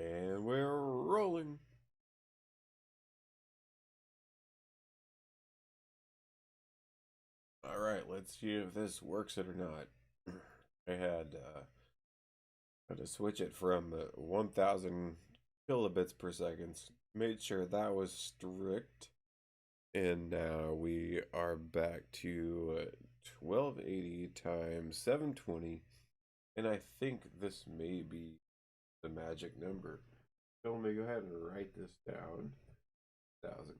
And we're rolling. All right, let's see if this works it or not. I had to switch it from 1000 kilobits per second. Made sure that was strict. And now we are back to 1280 times 720. And I think this may be the magic number. So let me go ahead and write this down. 1000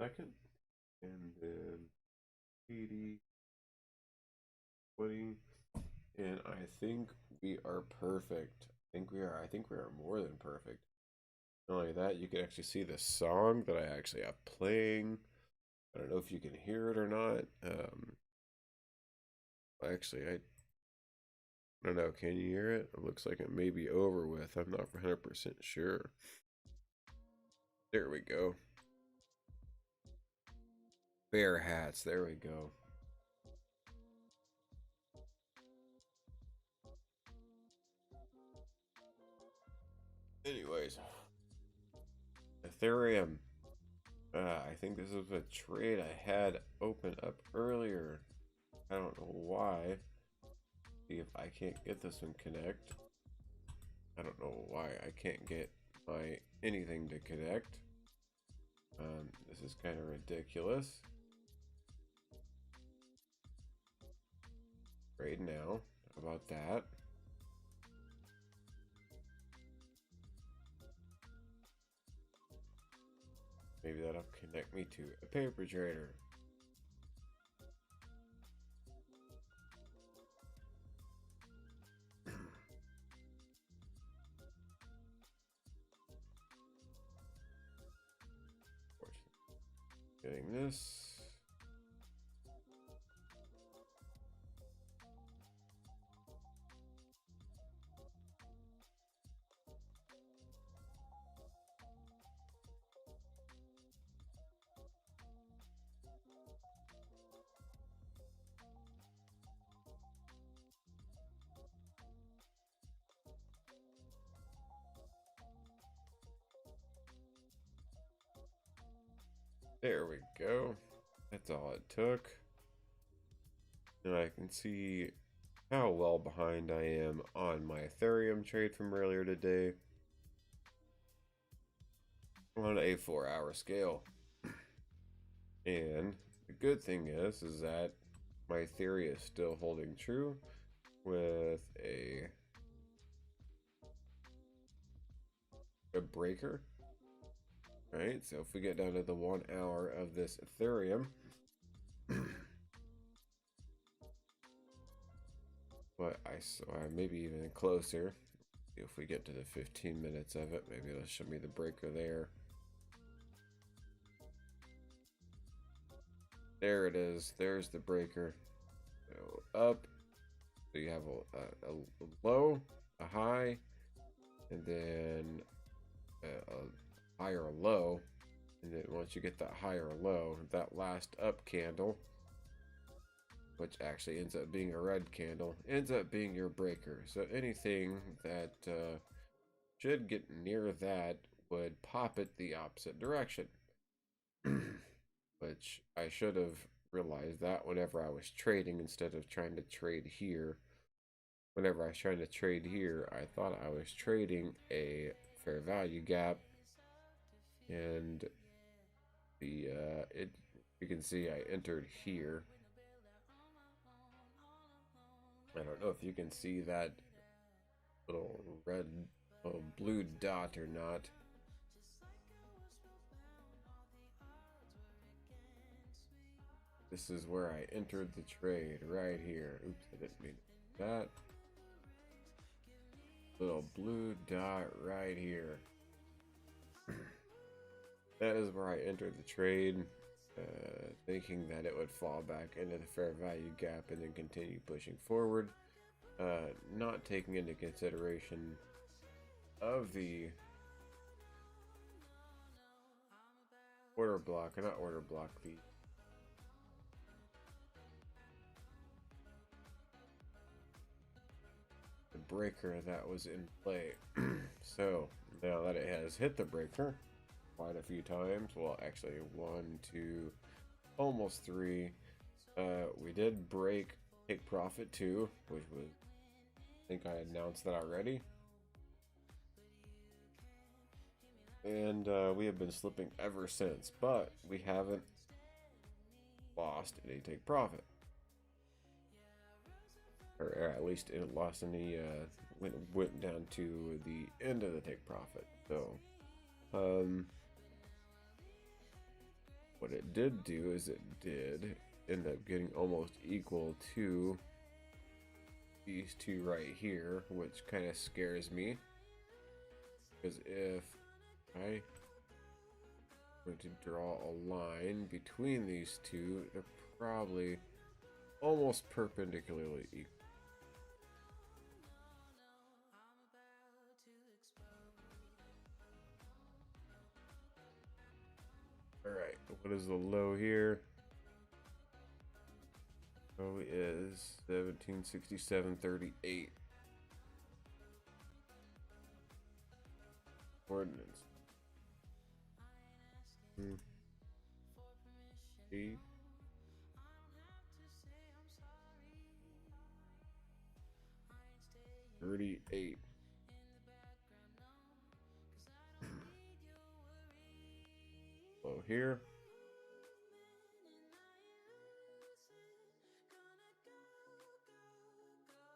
second. And then 80, 20, and I think we are perfect. I think we are more than perfect. Not only that, you can actually see the song that I actually have playing. I don't know if you can hear it or not. Actually, I don't know. Can you hear it? It looks like it may be over with. I'm not 100% sure. There we go. Bear hats. There we go. Anyways, ETHEREUM. I think this is a trade I had open up earlier. I don't know why. See if I can't get this one connect. I don't know why I can't get my anything to connect. This is kind of ridiculous. Right now, how about that? Maybe that'll connect me to a paper trader. Getting this. There we go. That's all it took. And I can see how well behind I am on my ETHEREUM trade from earlier today on a 4-hour scale. And the good thing is that my theory is still holding true with a breaker. Right, so if we get down to the 1 hour of this ETHEREUM, but I maybe even closer. If we get to the 15 minutes of it, maybe it'll show me the breaker there. There it is. There's the breaker. So up. So you have a low, a high, and then a higher low. And then once you get that higher low, that last up candle, which actually ends up being a red candle, ends up being your breaker. So anything that should get near that would pop it the opposite direction. Which I should have realized that whenever I was trading instead of trying to trade here. Whenever I was trying to trade here, I thought I was trading a fair value gap, and the you can see I entered here. I don't know if you can see that little blue dot or not. This is where I entered the trade, right here. Oops, I didn't mean that. Little blue dot right here. That is where I entered the trade, thinking that it would fall back into the fair value gap and then continue pushing forward, not taking into consideration of the order block, or not order block, the breaker that was in play. So now that it has hit the breaker quite a few times, well, actually 1, 2, almost 3, we did break take profit 2, which was, I think I announced that already. And we have been slipping ever since, but we haven't lost any take profit, or at least it lost any went down to the end of the take profit. So what it did do is it did end up getting almost equal to these two right here, which kind of scares me, because if I were to draw a line between these two, they're probably almost perpendicularly equal. Alright, what is the low here? Low is 1767.38. Ordinance. 38. Low here.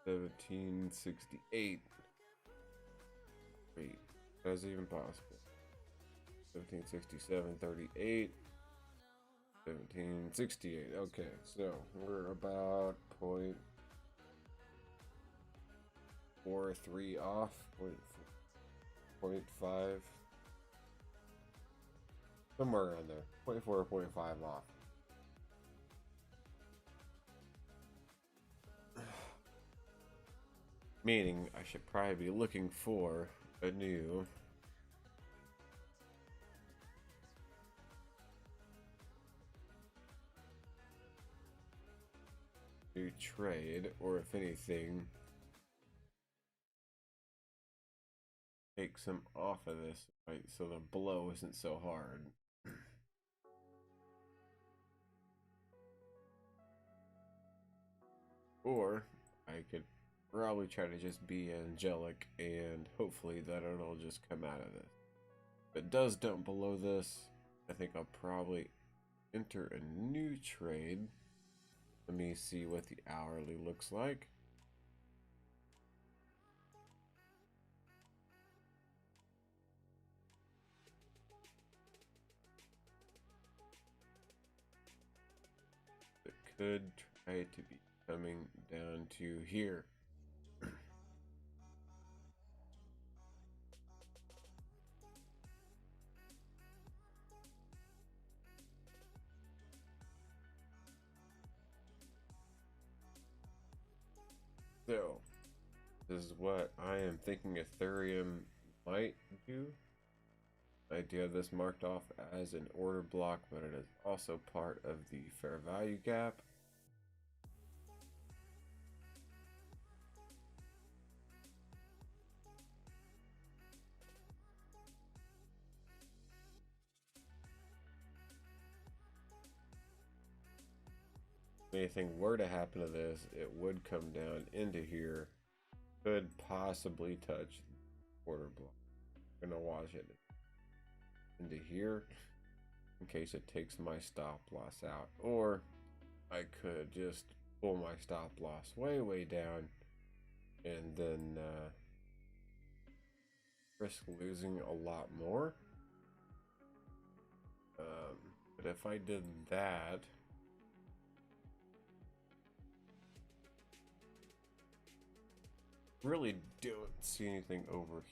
$17.68. Wait, that's even possible. 1767.38. 1768. Okay, so we're about 0.43 off, 0.5, somewhere around there, 0.4 or 0.5 off. Meaning I should probably be looking for a new trade, or if anything, take some off of this, right, so the blow isn't so hard. Or I could probably try to just be angelic, and hopefully that it'll just come out of this. If it does dump below this, I think I'll probably enter a new trade. Let me see what the hourly looks like. It could try to be coming down to here. So, this is what I am thinking Ethereum might do. I do have this marked off as an order block, but it is also part of the fair value gap. If anything were to happen to this, it would come down into here. Could possibly touch order block. I'm gonna watch it into here in case it takes my stop loss out, or I could just pull my stop loss way down and then risk losing a lot more. But if I did that, really don't see anything over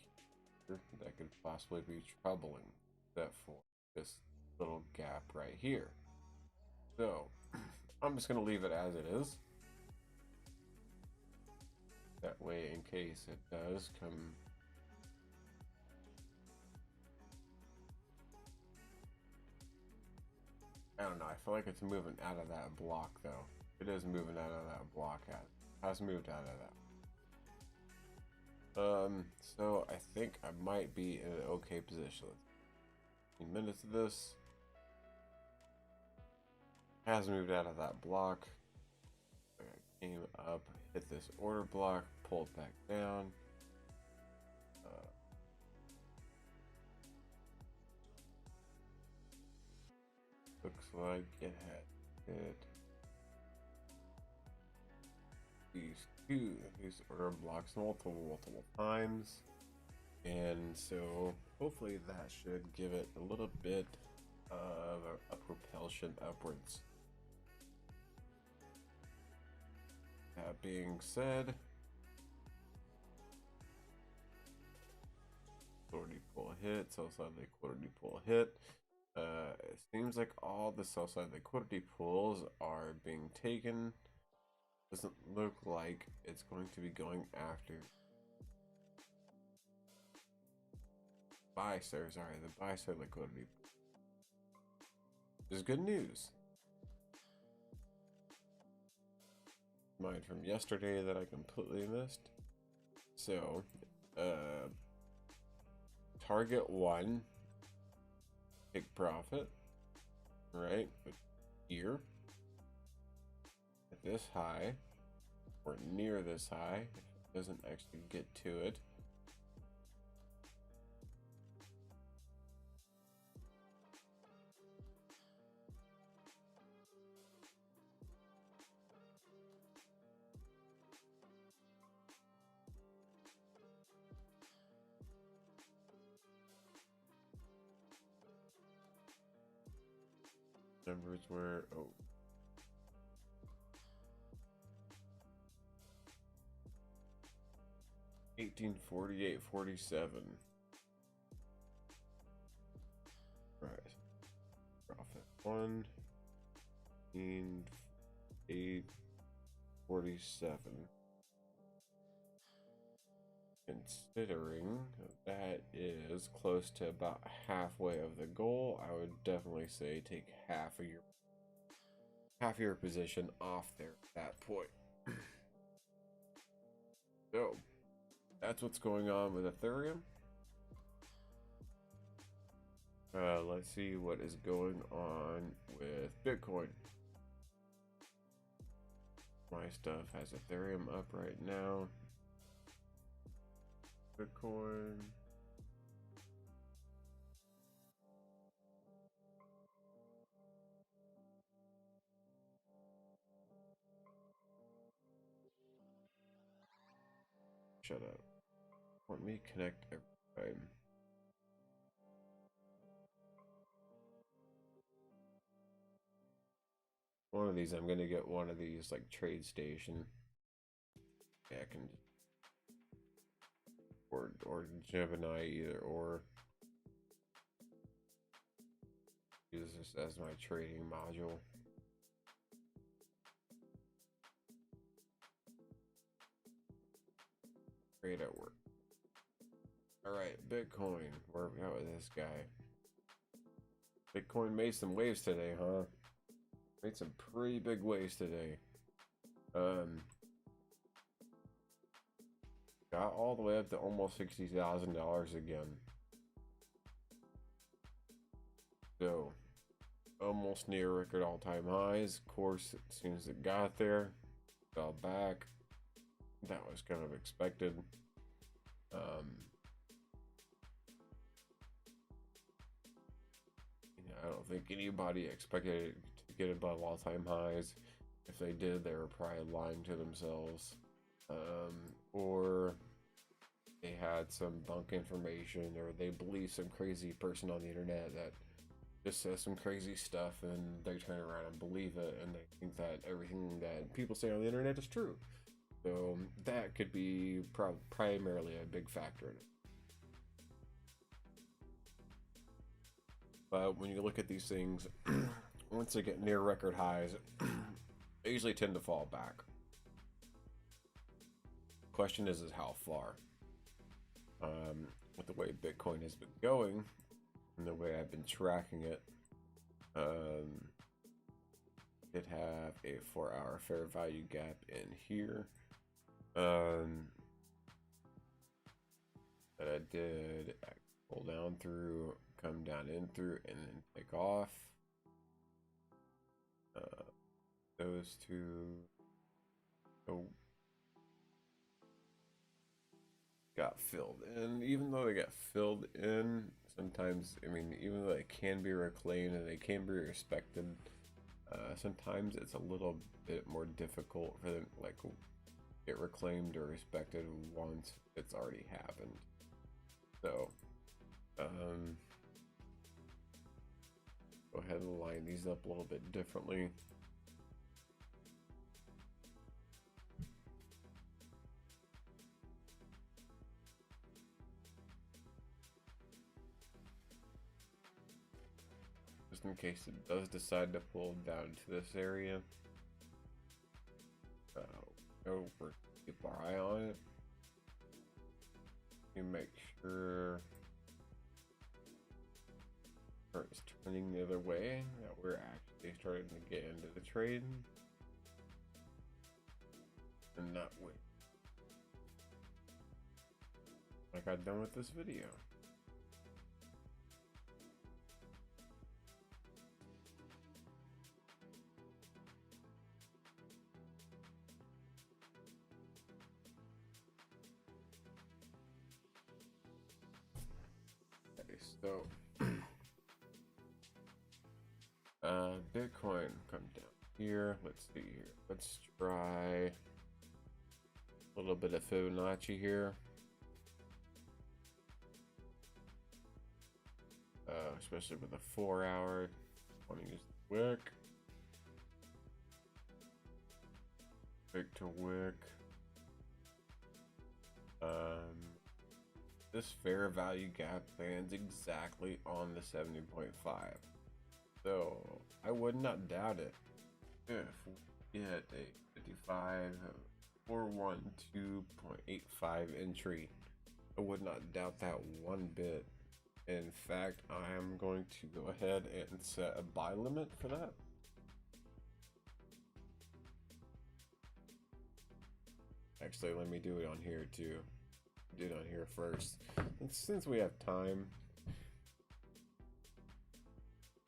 here that could possibly be troubling, except for this little gap right here. So I'm just gonna leave it as it is. That way, in case it does come, I don't know, I feel like it's moving out of that block though. It is moving out of that block. Has moved out of that. So I think I might be in an okay position. 15 minutes of this. Has moved out of that block. Came up, hit this order block, pulled back down. Looks like it had hit these order blocks multiple times, and so hopefully that should give it a little bit of a propulsion upwards. That being said, quarterly pull hit, sell side liquidity pull hit. It seems like all the sell side liquidity pulls are being taken. Doesn't look like it's going to be going after buy side. Sorry, the buy side liquidity. Which is good news. Mine from yesterday that I completely missed. So, target 1, take profit, right? Here, at this high, or near this high, if it doesn't actually get to it. Numbers were 1848.47. Right. Profit 1 in 847. Considering that is close to about halfway of the goal, I would definitely say take half of your position off there at that point. So that's what's going on with Ethereum. Let's see what is going on with Bitcoin. My stuff has Ethereum up right now. Bitcoin. Shut up. Let me connect every time. One of these, I'm gonna get one of these like trade station. Yeah, I can, or Gemini, either or. Use this as my trading module. Trade at work. All right, Bitcoin. Where are we at with this guy? Bitcoin made some waves today, huh? Made some pretty big waves today. Got all the way up to almost $60,000 again. So, almost near record all-time highs. Of course, as soon as it got there, fell back. That was kind of expected. I don't think anybody expected it to get above all-time highs. If they did, they were probably lying to themselves. Or they had some bunk information, or they believe some crazy person on the internet that just says some crazy stuff, and they turn around and believe it, and they think that everything that people say on the internet is true. So that could be primarily a big factor in it. But when you look at these things, once they get near record highs, they usually tend to fall back. Question is how far? With the way Bitcoin has been going and the way I've been tracking it, it have a 4-hour fair value gap in here. that I did. I pull down through, come down in through, and then take off. Those two got filled in. Even though they got filled in, sometimes, I mean, even though they can be reclaimed and they can be respected, sometimes it's a little bit more difficult for them, like, get reclaimed or respected once it's already happened. So, go ahead and line these up a little bit differently. Just in case it does decide to pull down to this area. We'll keep our eye on it. You make sure it's turning the other way, that we're actually starting to get into the trade and not wait like I've done with this video. Okay, so Bitcoin come down here. Let's see here. Let's try a little bit of Fibonacci here. Especially with a 4 hour. I want to use the wick. Wick to wick. This fair value gap lands exactly on the 70.5. So I would not doubt it if we get a 55 412.85 entry. I would not doubt that one bit. In fact, I am going to go ahead and set a buy limit for that. Actually, let me do it on here too. Do it on here first. And since we have time,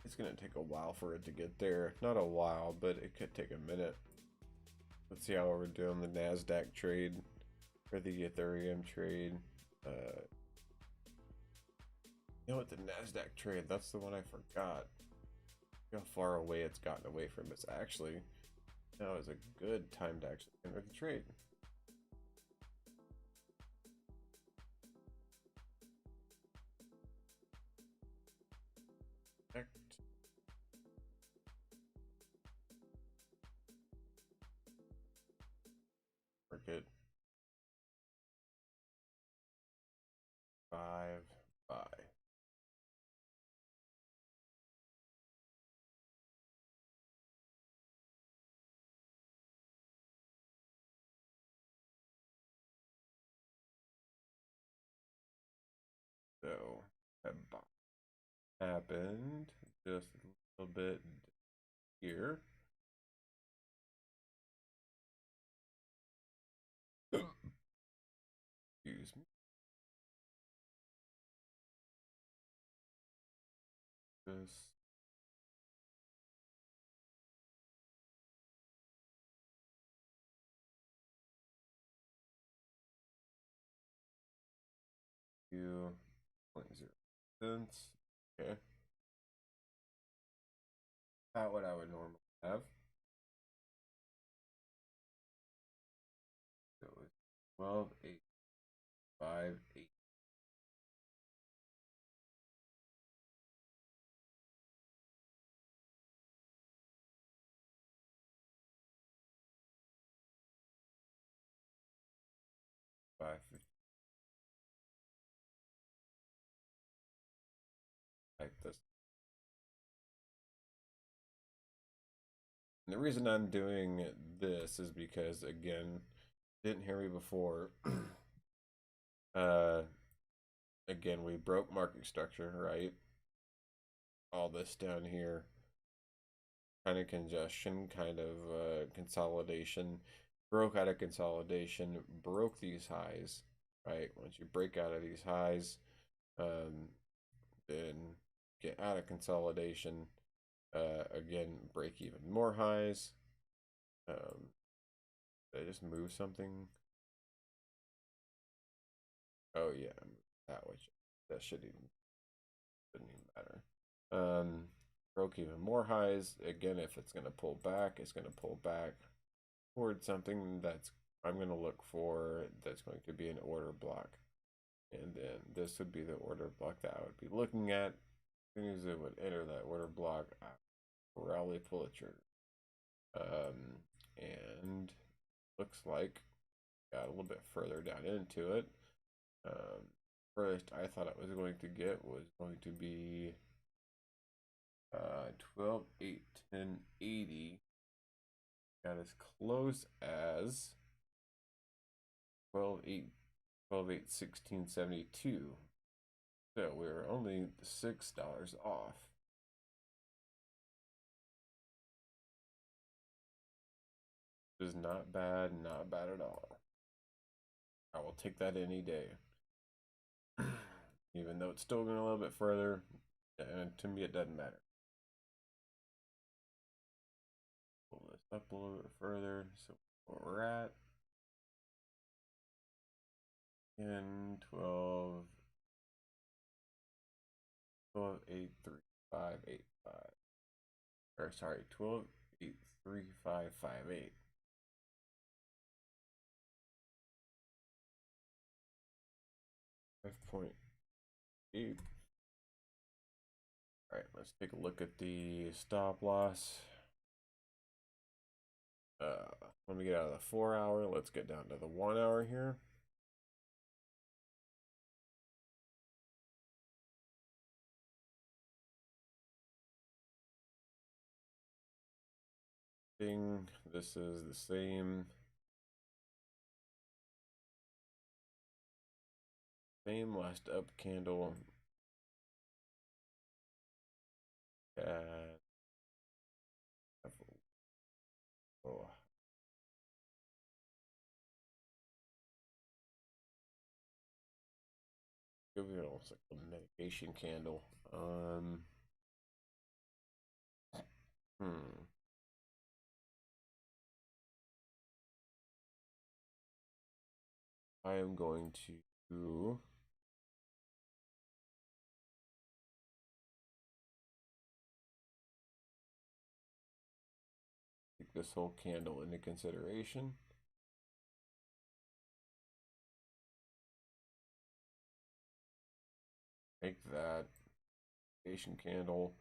it's gonna take a while for it to get there. Not a while, but it could take a minute. Let's see how we're doing the NASDAQ trade or the Ethereum trade. You know what, the NASDAQ trade, that's the one I forgot. How far away it's gotten away from us. Actually, now is a good time to actually enter the trade. Market 5 buy. So that happened just a little bit here. Excuse me. This. $0.0 cents. Okay. About what I would normally have. So it's 12, 8, 5, 8. Type this. And the reason I'm doing this is because, again, didn't hear me before. Again, we broke market structure, right? All this down here, kind of congestion, kind of consolidation, broke out of consolidation, broke these highs, right? Once you break out of these highs, then get out of consolidation. Again, break even more highs. Did I just move something? Oh yeah, that which that shouldn't even matter. Broke even more highs. Again, if it's gonna pull back, it's gonna pull back towards something that's I'm gonna look for that's going to be an order block. And then this would be the order block that I would be looking at. As soon as it would enter that order block, I would probably pull a trigger. And looks like got a little bit further down into it. First I thought it was going to get was going to be 12, 8, 10, 80. Got as close as 12, 8, 12, 8, 16, 72. So we're only $6 off. This is not bad at all. I will take that any day. Even though it's still going a little bit further, and to me it doesn't matter. Pull this up a little bit further. So where we're at 10, 12, 12, 8, 3, 5, 8, 5. Or sorry, 12, 8, 3, 5, 5, 8. 5.8. All right, let's take a look at the stop loss. Let me get out of the 4 hour. Let's get down to the 1 hour here. This is the same last up candle. Oh. Give it almost like a medication candle. I am going to take this whole candle into consideration. Make that medication candle.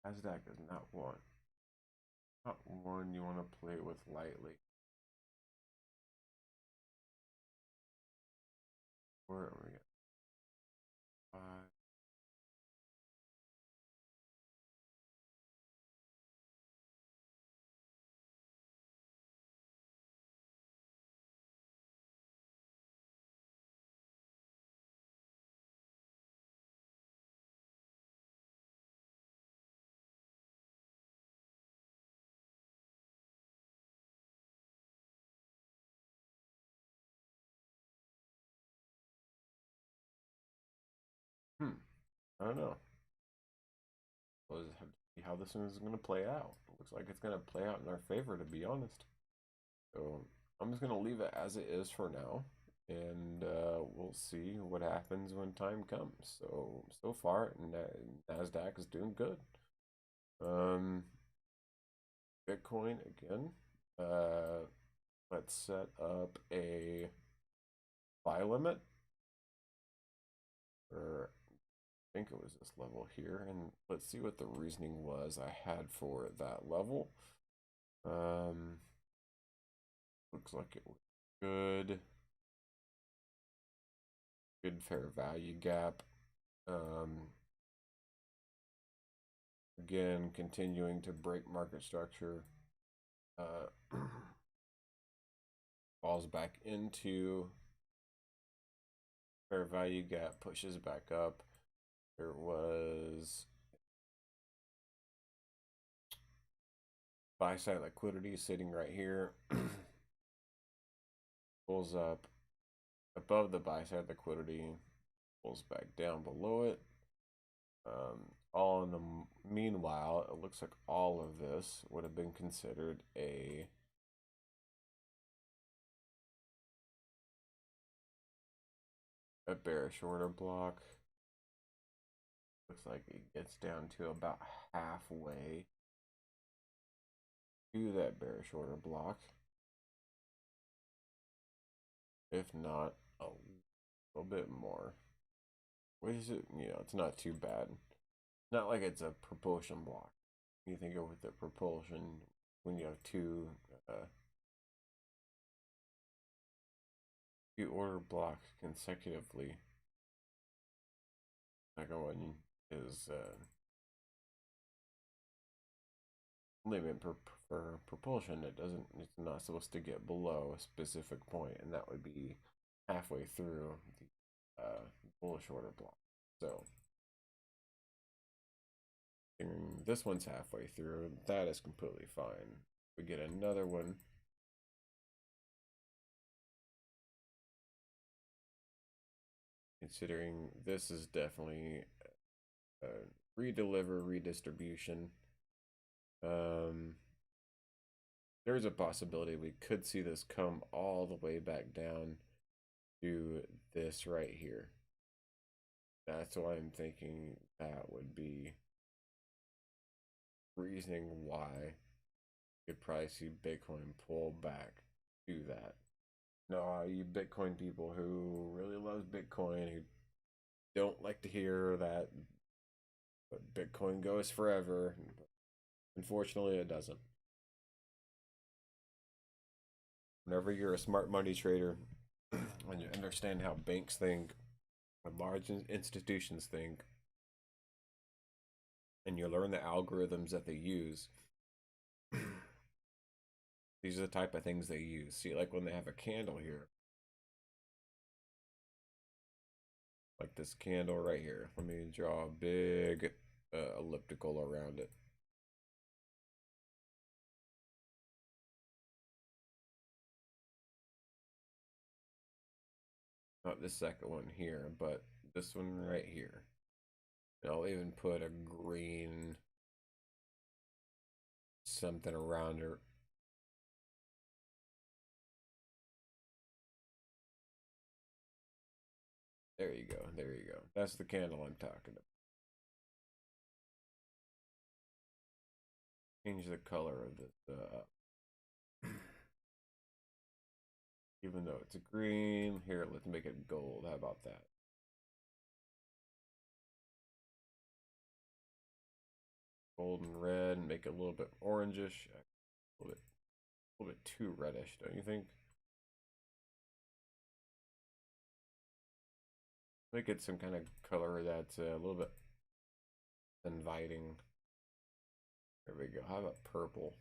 Nasdaq is not one you want to play with lightly. Where are we at? 5. I don't know. We'll just have to see how this one is going to play out. It looks like it's going to play out in our favor, to be honest. So I'm just going to leave it as it is for now. And we'll see what happens when time comes. So far, NASDAQ is doing good. Bitcoin again. Let's set up a buy limit. Or I think it was this level here, and let's see what the reasoning was I had for that level. Looks like it was good fair value gap. Again, continuing to break market structure. Falls back into fair value gap, pushes back up. there was buy side liquidity sitting right here. Pulls up above the buy side liquidity, pulls back down below it. All in the meanwhile, it looks like all of this would have been considered a bearish order block. Looks like it gets down to about halfway to that bearish order block. If not a little bit more. What is it? You know, it's not too bad. Not like it's a propulsion block. You think of with the propulsion when you have two order blocks consecutively. Second one is limit for propulsion. It's not supposed to get below a specific point, and that would be halfway through the bullish order block. So this one's halfway through. That is completely fine. We get another one. Considering this is definitely a redistribution. There's a possibility we could see this come all the way back down to this right here. That's why I'm thinking that would be reasoning why you could probably see Bitcoin pull back to that. No, you Bitcoin people who really love Bitcoin, who don't like to hear that but Bitcoin goes forever. Unfortunately, it doesn't. Whenever you're a smart money trader and you understand how banks think, and large institutions think, and you learn the algorithms that they use, these are the type of things they use. See, like when they have a candle here, like this candle right here. Let me draw a big elliptical around it. Not this second one here, but this one right here. And I'll even put a green something around her. There you go. There you go. That's the candle I'm talking about. Change the color of this even though it's a green. Here, let's make it gold. How about that? Gold and red, and make it a little bit orangish. A little bit too reddish, don't you think? Make it some kind of color that's a little bit inviting. There we go. How about purple?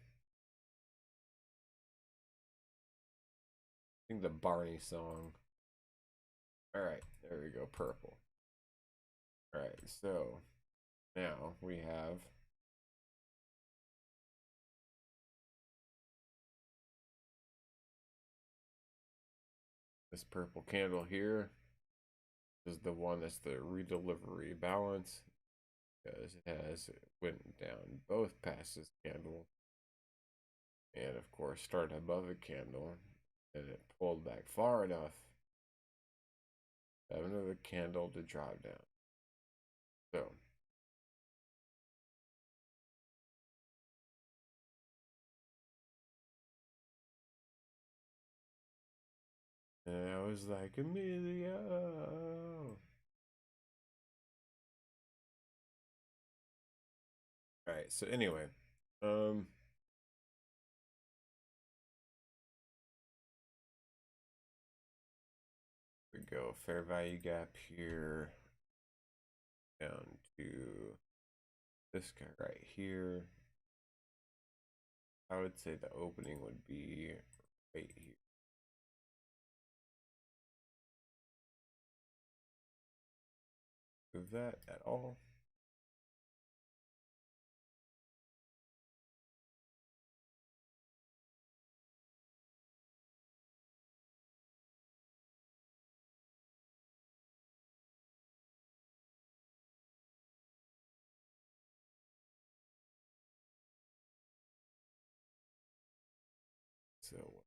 I think the Barney song. All right, there we go. Purple. All right, so now we have this purple candle here. This is the one that's the redelivery balance, because it went down both past this candle, and of course started above the candle, and it pulled back far enough to have another candle to drop down. So and I was like, Emilio. All right, so anyway, we go fair value gap here down to this guy right here. I would say the opening would be right here. move that at all. So what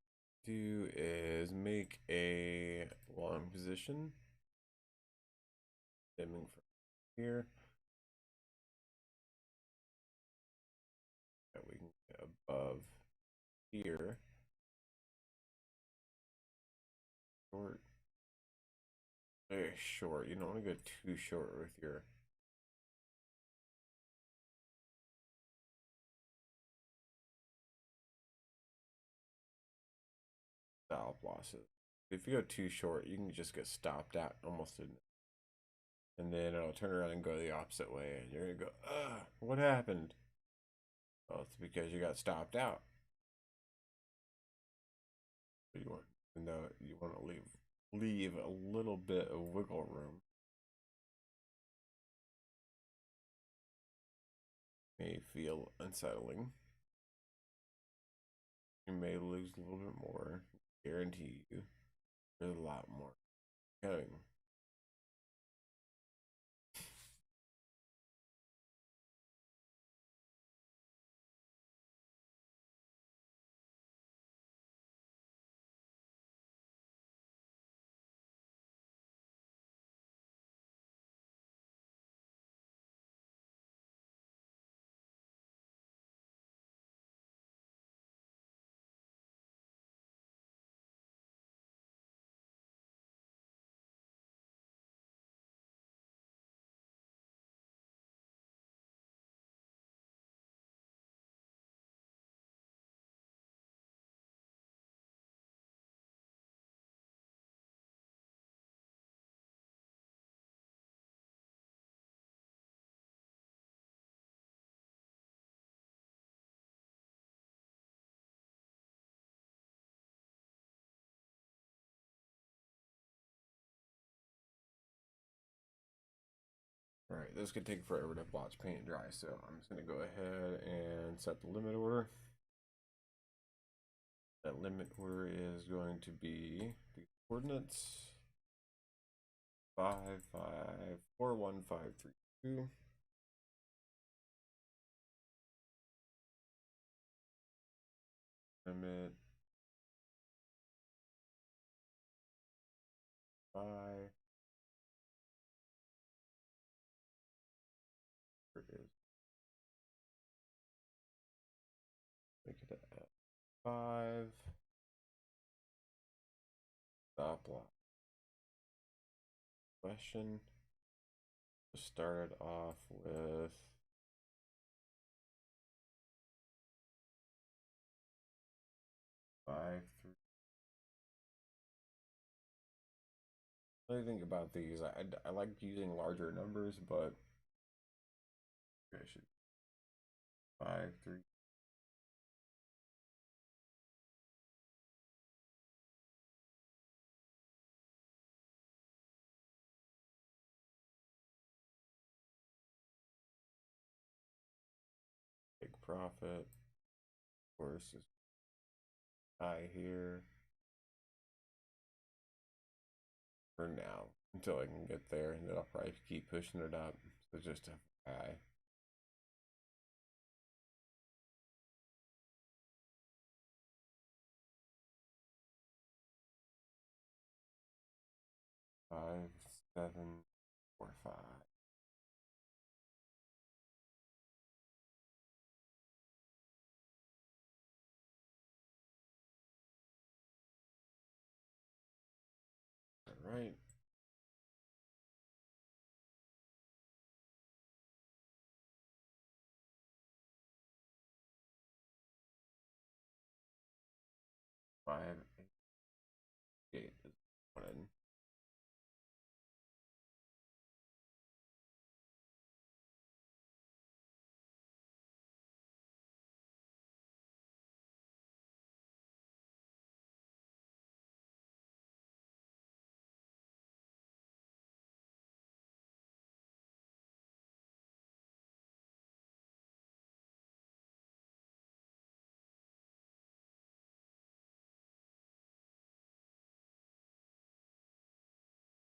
I do is make a long position, dimming from here, that we can get above here. Short, very short. You don't want to go too short with your stop losses. If you go too short, you can just get stopped out almost in, and then it'll turn around and go the opposite way, and you're gonna go, what happened? Well, it's because you got stopped out. So you want, you want to leave a little bit of wiggle room. May feel unsettling. You may lose a little bit more. Guarantee you, there's a lot more coming. All right, this could take forever to watch paint dry, so I'm just gonna go ahead and set the limit order. That limit order is going to be the coordinates 554152. Limit 5. Where is, make it at 5. Stop loss. Question. Just started off with 5 3. What do you think about these? I like using larger numbers, but I should 5 3. Big profit. Of course, is high here for now until I can get there, and then I'll probably keep pushing it up. So just a high. Five, 7, 4, 5. All right. Five, 8 is one.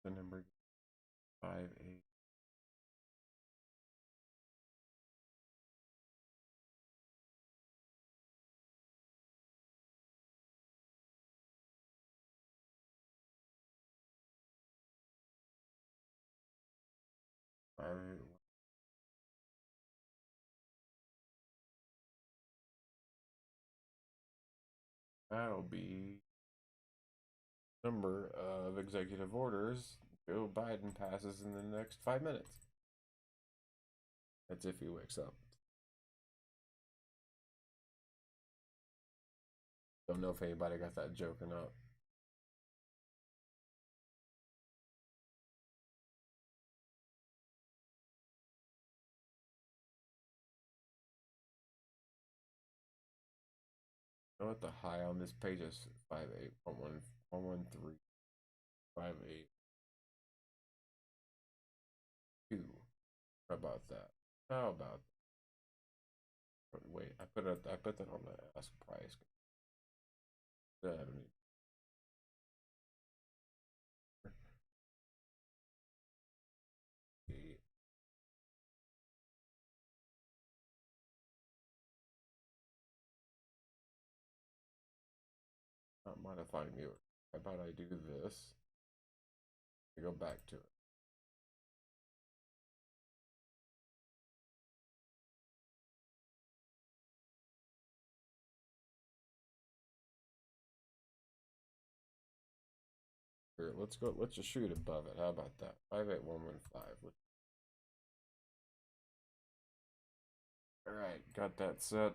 the number 5, 8. That'll be number of executive orders Joe Biden passes in the next 5 minutes. That's if he wakes up. Don't know if anybody got that joke or not. You know what the high on this page is? 58.113. 582. How about that? How about that? Wait, I put that on the ask price. Not modifying the order. How about I do this? I go back to it. Here, let's go. Let's just shoot above it. How about that? 58115. All right, got that set.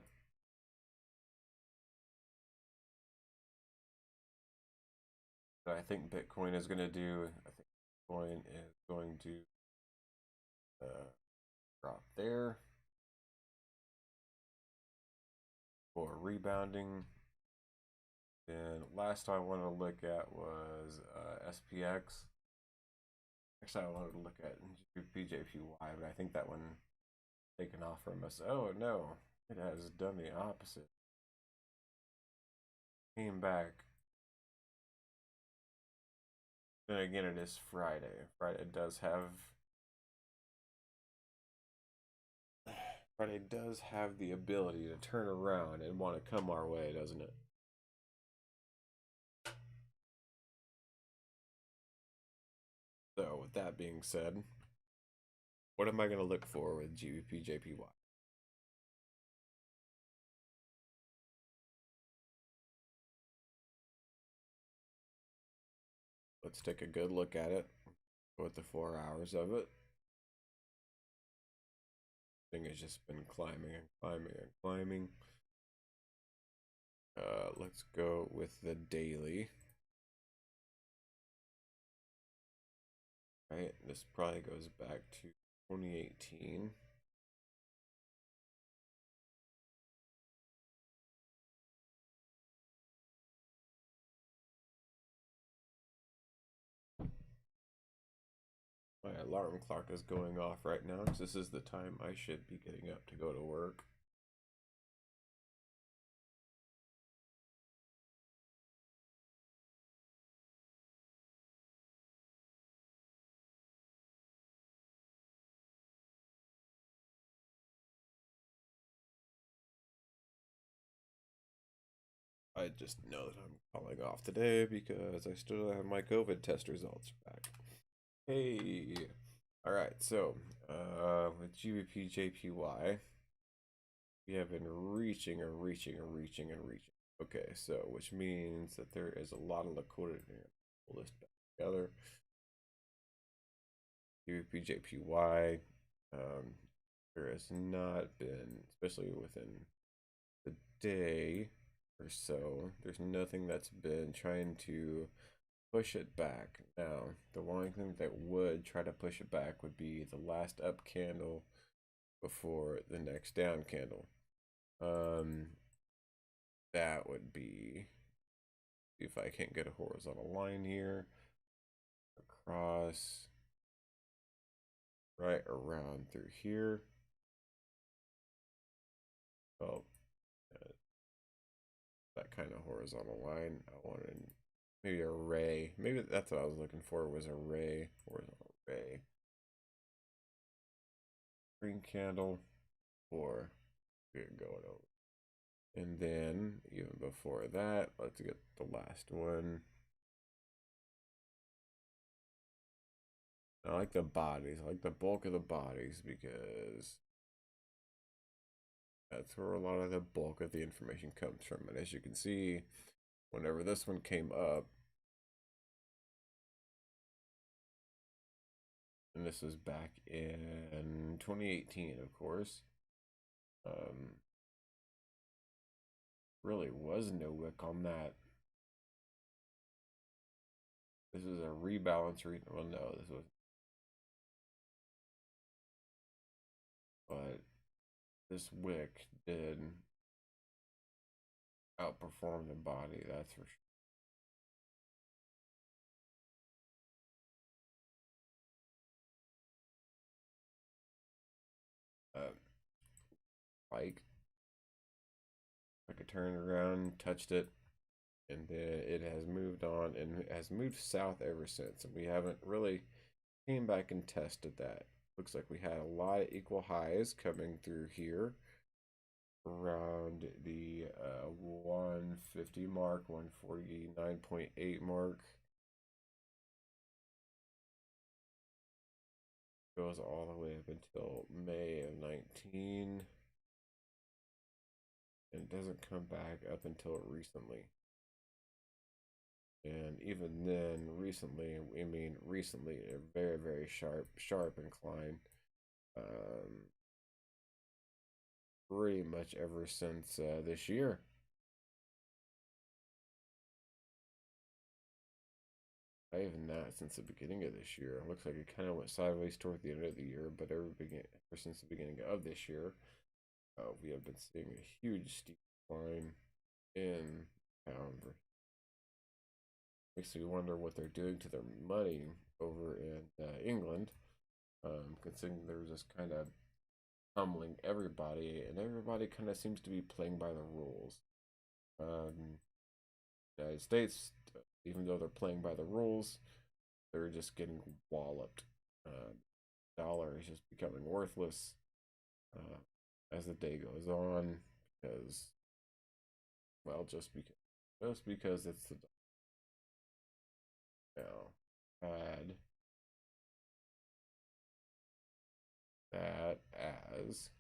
I think Bitcoin is going to do. I think Bitcoin is going to drop there for rebounding. Then last time I wanted to look at was SPX. Actually, I wanted to look at BJPY, but I think that one taken off from us. Oh no, it has done the opposite. Came back. Then again, it is Friday. Friday does have the ability to turn around and want to come our way, doesn't it? So with that being said, what am I going to look for with GBP JPY? Let's take a good look at it with the 4 hours of it. Thing has just been climbing and climbing and climbing. Let's go with the daily. Right, this probably goes back to 2018. My alarm clock is going off right now because this is the time I should be getting up to go to work. I just know that I'm calling off today because I still have my COVID test results back. Hey, all right. So, with GBP JPY, we have been reaching and reaching and reaching and reaching. Okay, so which means that there is a lot of liquidity here. Pull this back together. GBP JPY, there has not been, especially within the day or so, there's nothing that's been trying to push it back. Now, the one thing that would try to push it back would be the last up candle before the next down candle. That would be, if I can't get a horizontal line here, across right around through here. Oh, that kind of horizontal line. I wanted maybe a ray. Maybe that's what I was looking for, was a ray. Or a ray. Green candle. Or get going over. And then, even before that, let's get the last one. I like the bodies. I like the bulk of the bodies because that's where a lot of the bulk of the information comes from. And as you can see, whenever this one came up, and this was back in 2018, of course, really was no wick on that. This is a rebalance read. Well, no, this was, but this wick did outperform the body, that's for sure. Like I could turn around, touched it, and then it has moved on and has moved south ever since. And we haven't really came back and tested that. Looks like we had a lot of equal highs coming through here around the 150 mark, 149.8 mark. Goes all the way up until May of 19. And it doesn't come back up until recently. And even then, recently, I mean, recently, a very, very sharp incline. Pretty much ever since this year. Even that since the beginning of this year. It looks like it kind of went sideways toward the end of the year, but ever since the beginning of this year, we have been seeing a huge steep decline in pound. Makes me wonder what they're doing to their money over in England, considering they're just kind of humbling everybody, and everybody kind of seems to be playing by the rules. United States, even though they're playing by the rules, they're just getting walloped. Dollar is just becoming worthless as the day goes on because, well, just because it's the now add that as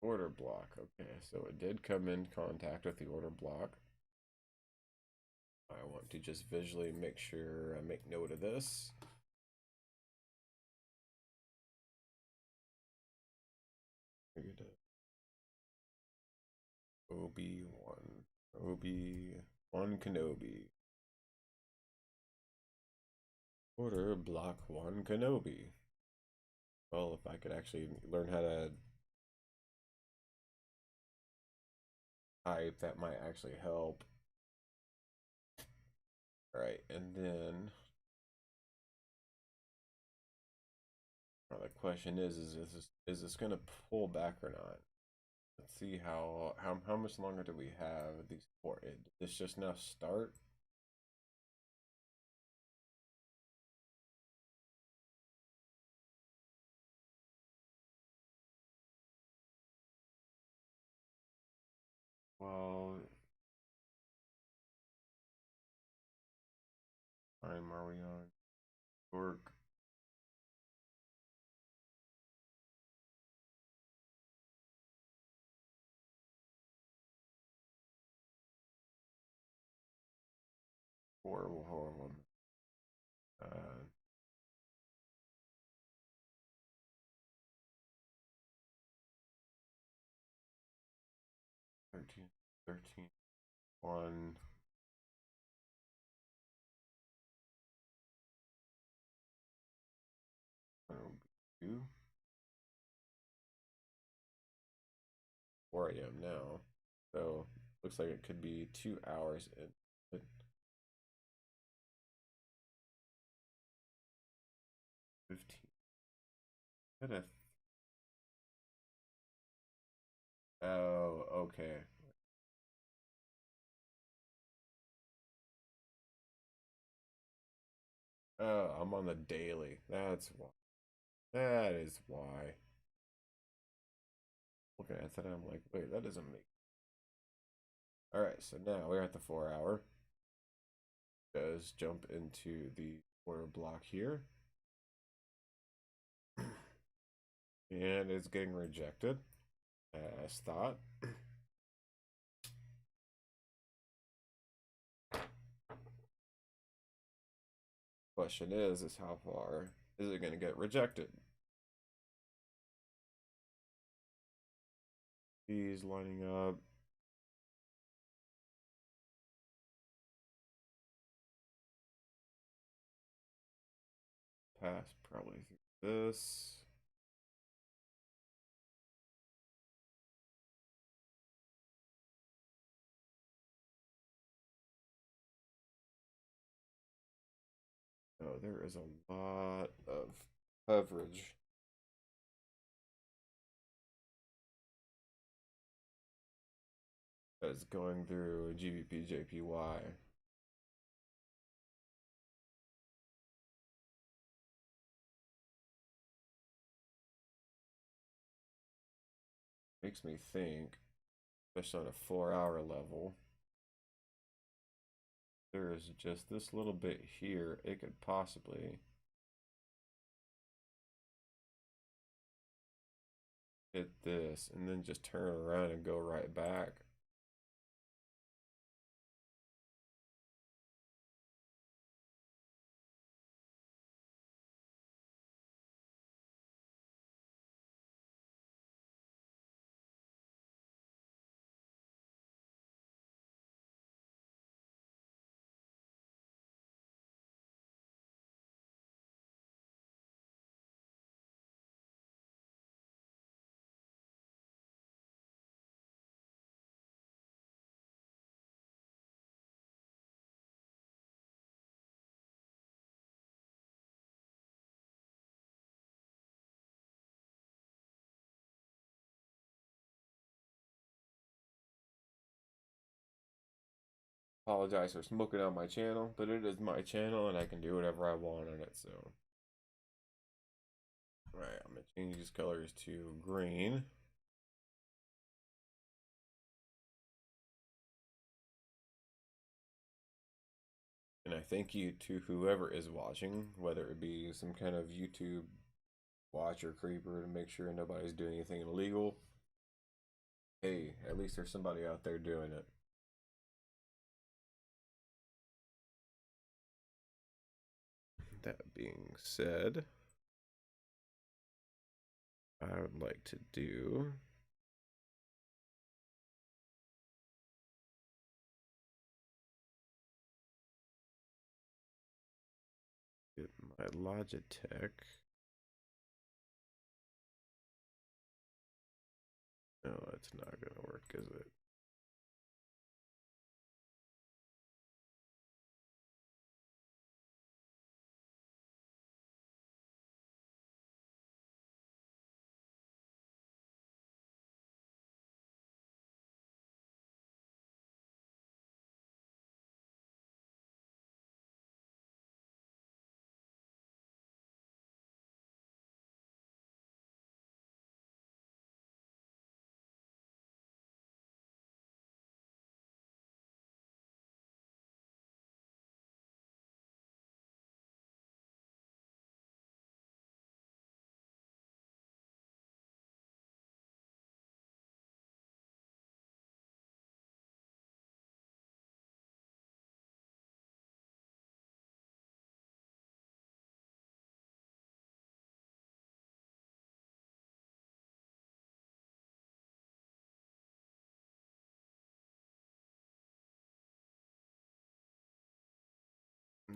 order block. Okay, so it did come in contact with the order block. I want to just visually make sure I make note of this. Obi-Wan Kenobi. Order block 1 Kenobi. Well, if I could actually learn how to type, that might actually help. All right, and then the question is this going to pull back or not? Let's see how much longer do we have these for? Did this just now start? Well, time are we on? Work. Horrible, horrible. 13, 13, 1. Two. Where I am now. So looks like it could be 2 hours in. 15. Oh, okay. Oh, I'm on the daily. That's why. That is why. Looking at that, I'm like, wait, that doesn't make. All right, so now we're at the 4 hour. Does jump into the order block here, and it's getting rejected as thought. Question is how far is it going to get rejected? He's lining up. Pass probably through this. Oh, there is a lot of coverage. That's going through GBP JPY. Makes me think, especially on a 4 hour level, there is just this little bit here. It could possibly hit this and then just turn around and go right back. Apologize for smoking on my channel, but it is my channel and I can do whatever I want on it. So, all right, I'm gonna change these colors to green. And I thank you to whoever is watching, whether it be some kind of YouTube watch or creeper to make sure nobody's doing anything illegal. Hey, at least there's somebody out there doing it. That being said, I would like to do get my Logitech. No, it's not gonna work, is it?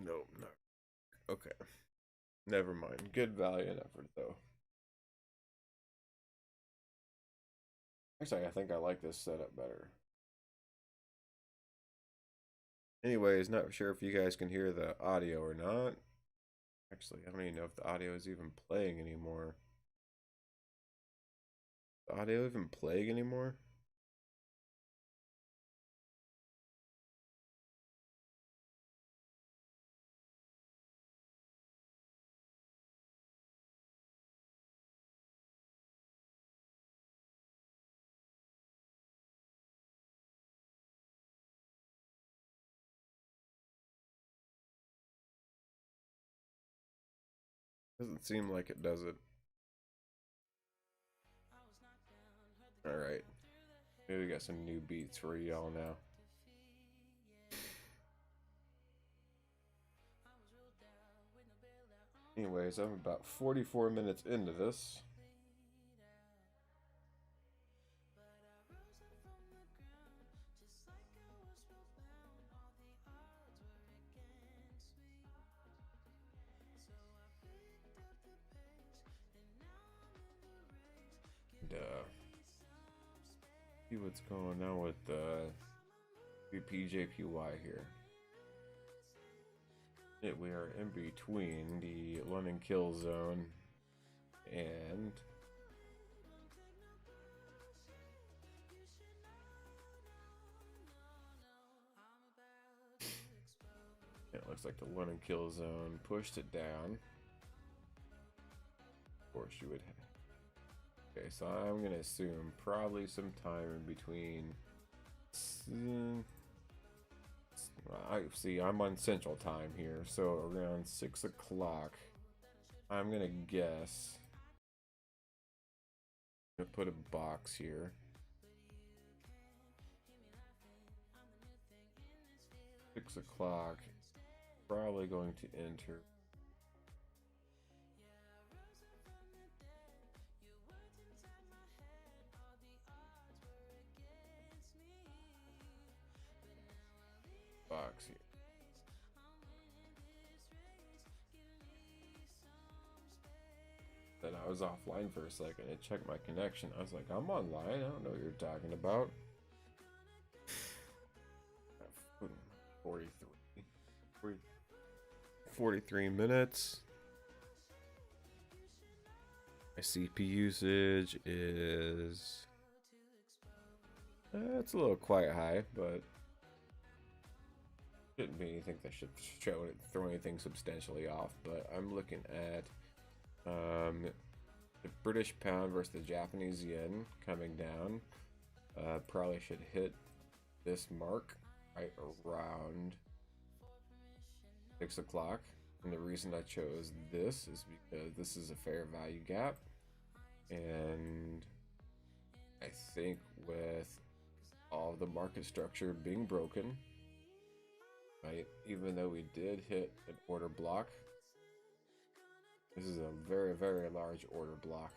Nope, not okay. Never mind. Good value and effort though. Actually, I think I like this setup better. Anyways, not sure if you guys can hear the audio or not. Actually, I don't even know if the audio is even playing anymore. The audio even playing anymore? Doesn't seem like it, does it? Alright. Maybe we got some new beats for y'all now. Anyways, I'm about 44 minutes into this. See what's going on with the PJPY here. We are in between the London kill zone and it looks like the London kill zone pushed it down. Of course you would. Okay, so I'm gonna assume probably some time in between. I see I'm on Central Time here, so around 6 o'clock. I'm gonna guess. I'm gonna put a box here. 6 o'clock. Probably going to enter. Box here. Then I was offline for a second and checked my connection. I was like, I'm online. I don't know what you're talking about. 43 minutes. My CP usage is it's a little quite high, but shouldn't be anything that should show it, throw anything substantially off. But I'm looking at the British pound versus the Japanese yen coming down. Probably should hit this mark right around 6 o'clock. And the reason I chose this is because this is a fair value gap. And I think with all the market structure being broken, right, even though we did hit an order block, this is a very, very large order block.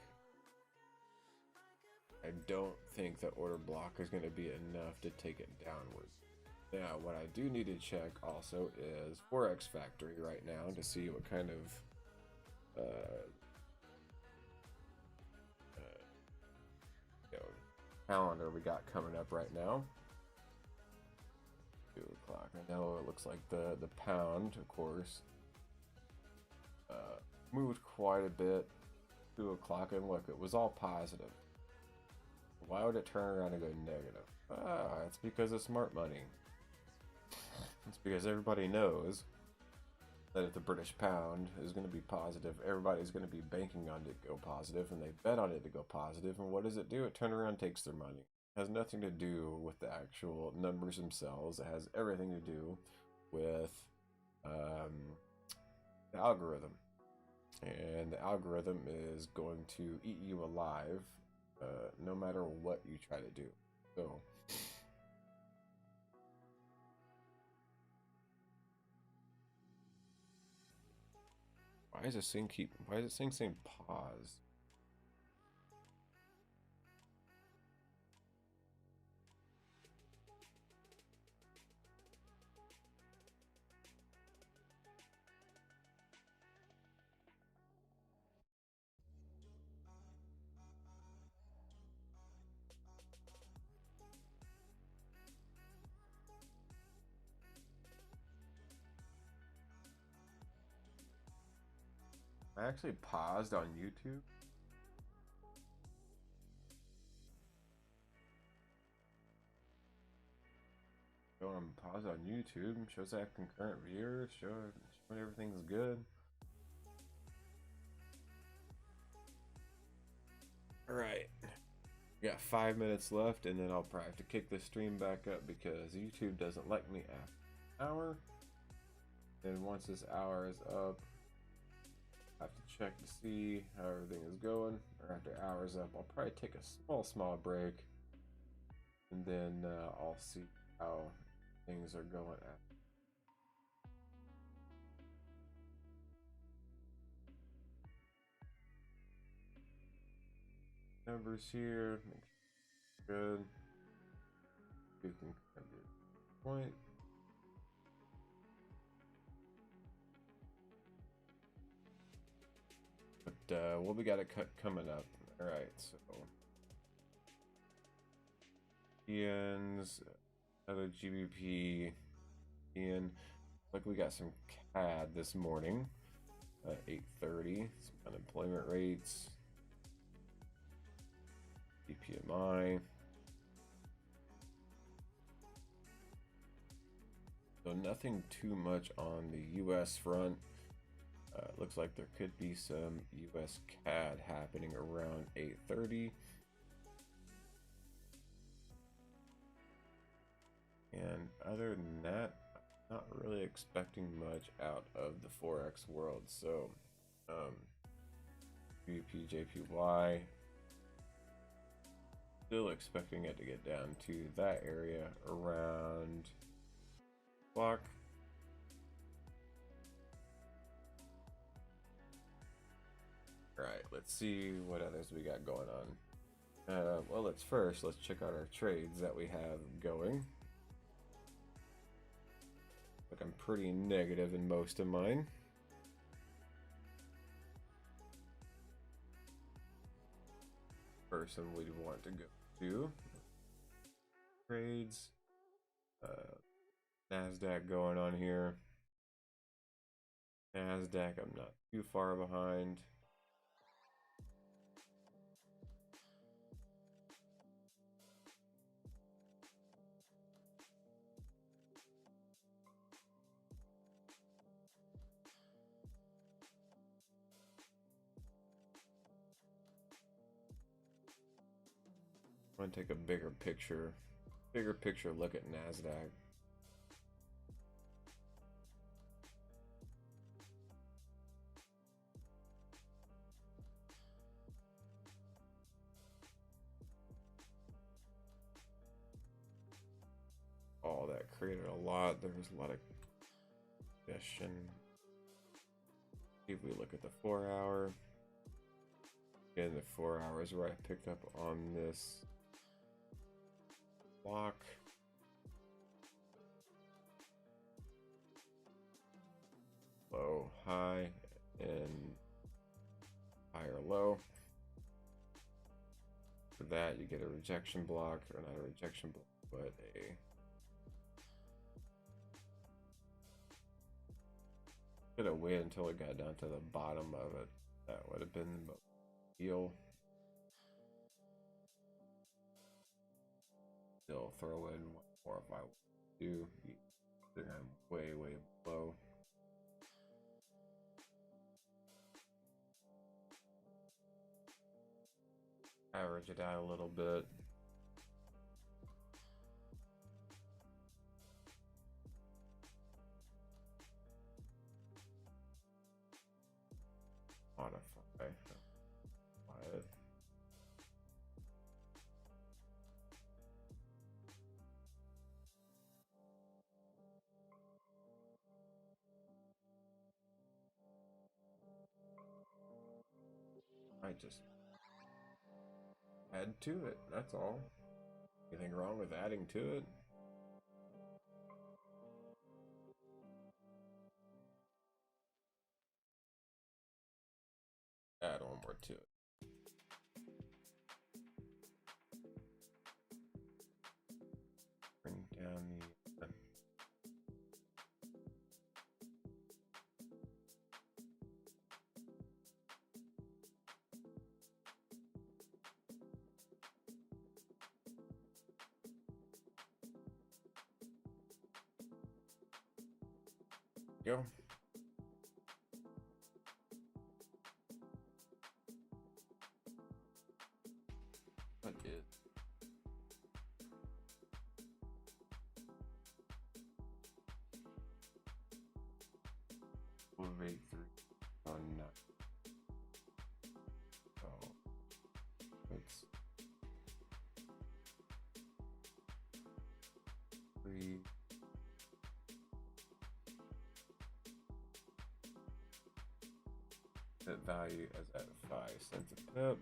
I don't think that order block is going to be enough to take it downward. Now, what I do need to check also is FOREX Factory right now to see what kind of calendar we got coming up right now. 2 o'clock. I know it looks like the pound, of course, moved quite a bit. 2 o'clock, and look, it was all positive. Why would it turn around and go negative? It's because of smart money. It's because everybody knows that if the British pound is going to be positive, everybody's going to be banking on it to go positive, and they bet on it to go positive. And what does it do? It turns around and takes their money. It has nothing to do with the actual numbers themselves. It has everything to do with the algorithm. And the algorithm is going to eat you alive no matter what you try to do. So why is this thing saying pause? I actually paused on YouTube. So I'm paused on YouTube. Shows I have concurrent viewers. Showing everything's good. All right. We got 5 minutes left, and then I'll probably have to kick the stream back up because YouTube doesn't like me after an hour. And once this hour is up, have to check to see how everything is going. Or after hours up, I'll probably take a small break, and then I'll see how things are going at. Numbers here, make sure good. You can kind of get a point. But what we got coming up? All right, so Ian's other GBP. Ian, like we got some CAD this morning at 8:30. Some unemployment rates, PMI. So nothing too much on the U.S. front. Looks like there could be some U.S. CAD happening around 8:30. And other than that, I'm not really expecting much out of the Forex world. So, GBP, JPY, still expecting it to get down to that area around clock. All right, let's see what others we got going on. Well, let's check out our trades that we have going. Look, I'm pretty negative in most of mine. Person we'd want to go to trades. NASDAQ going on here. NASDAQ, I'm not too far behind. I'm gonna take a bigger picture look at NASDAQ. Oh, that created a lot. There was a lot of congestion. If we look at the 4 hour, again, the 4 hours where I picked up on this block. Low, high, and higher low. For that, you get a rejection block, or not a rejection block, but a could have waited until it got down to the bottom of it. That would have been the deal. Still throw in one more if I do. I'm way below. Average it out a little bit. Modify. It. I just add to it, that's all. Anything wrong with adding to it? Add one more to it. Bring down the go. What is motivate through on 3. That value is at 5 cents a pip.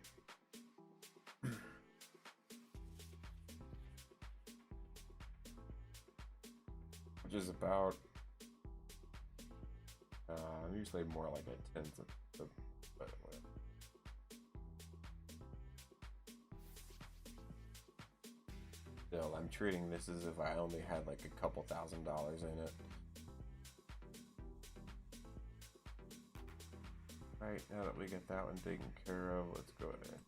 Which is about usually more like a 10 cent a pip, but whatever. Still, I'm treating this as if I only had like a couple $1,000s in it. Right, now that we get that one taken care of, let's go ahead and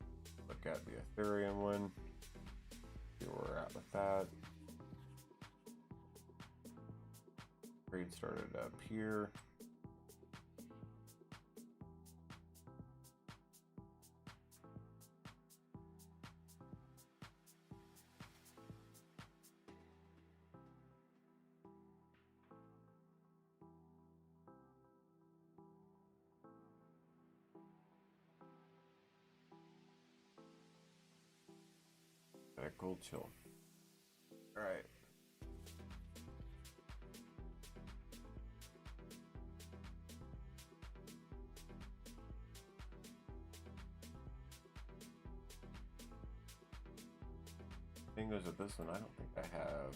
look at the Ethereum one. See where we're at with that. Trade started up here. Cool, chill. All right. Thing is with this one, I don't think I have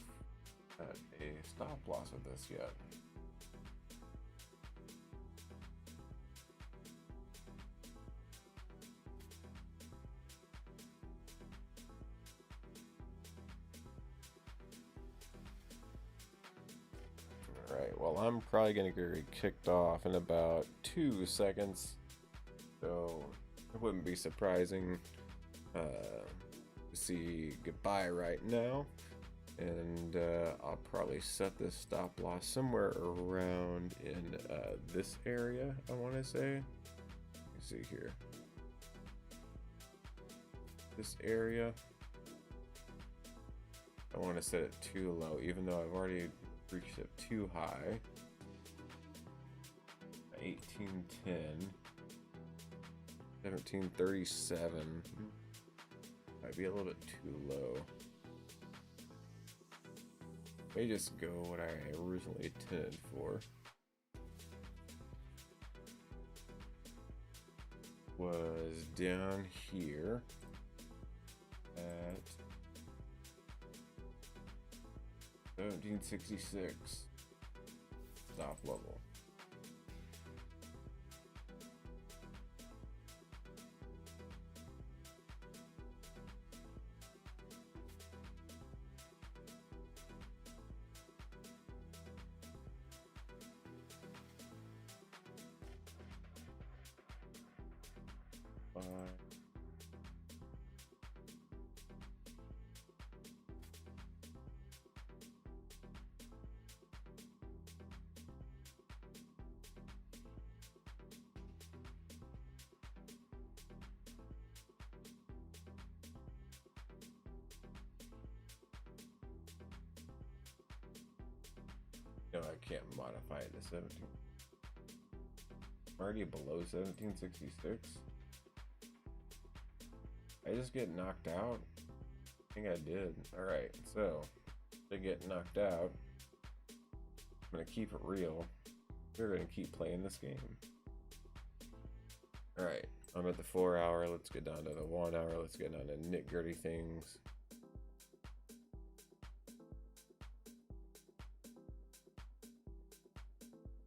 a stop loss with this yet. Alright, well, I'm probably going to get kicked off in about 2 seconds, so it wouldn't be surprising to see goodbye right now, and I'll probably set this stop loss somewhere around in this area, I want to say. Let me see here. This area. I want to set it too low, even though I've already reached it too high. 1810, 1737 might be a little bit too low. May just go what I originally intended for. Was down here at 1766 stop level. No, I can't modify it to 17. I'm already below 1766. I just get knocked out. I think I did. Alright, so to get knocked out, I'm gonna keep it real. We're gonna keep playing this game. Alright, I'm at the 4 hour. Let's get down to the 1 hour. Let's get down to nitty-gritty things.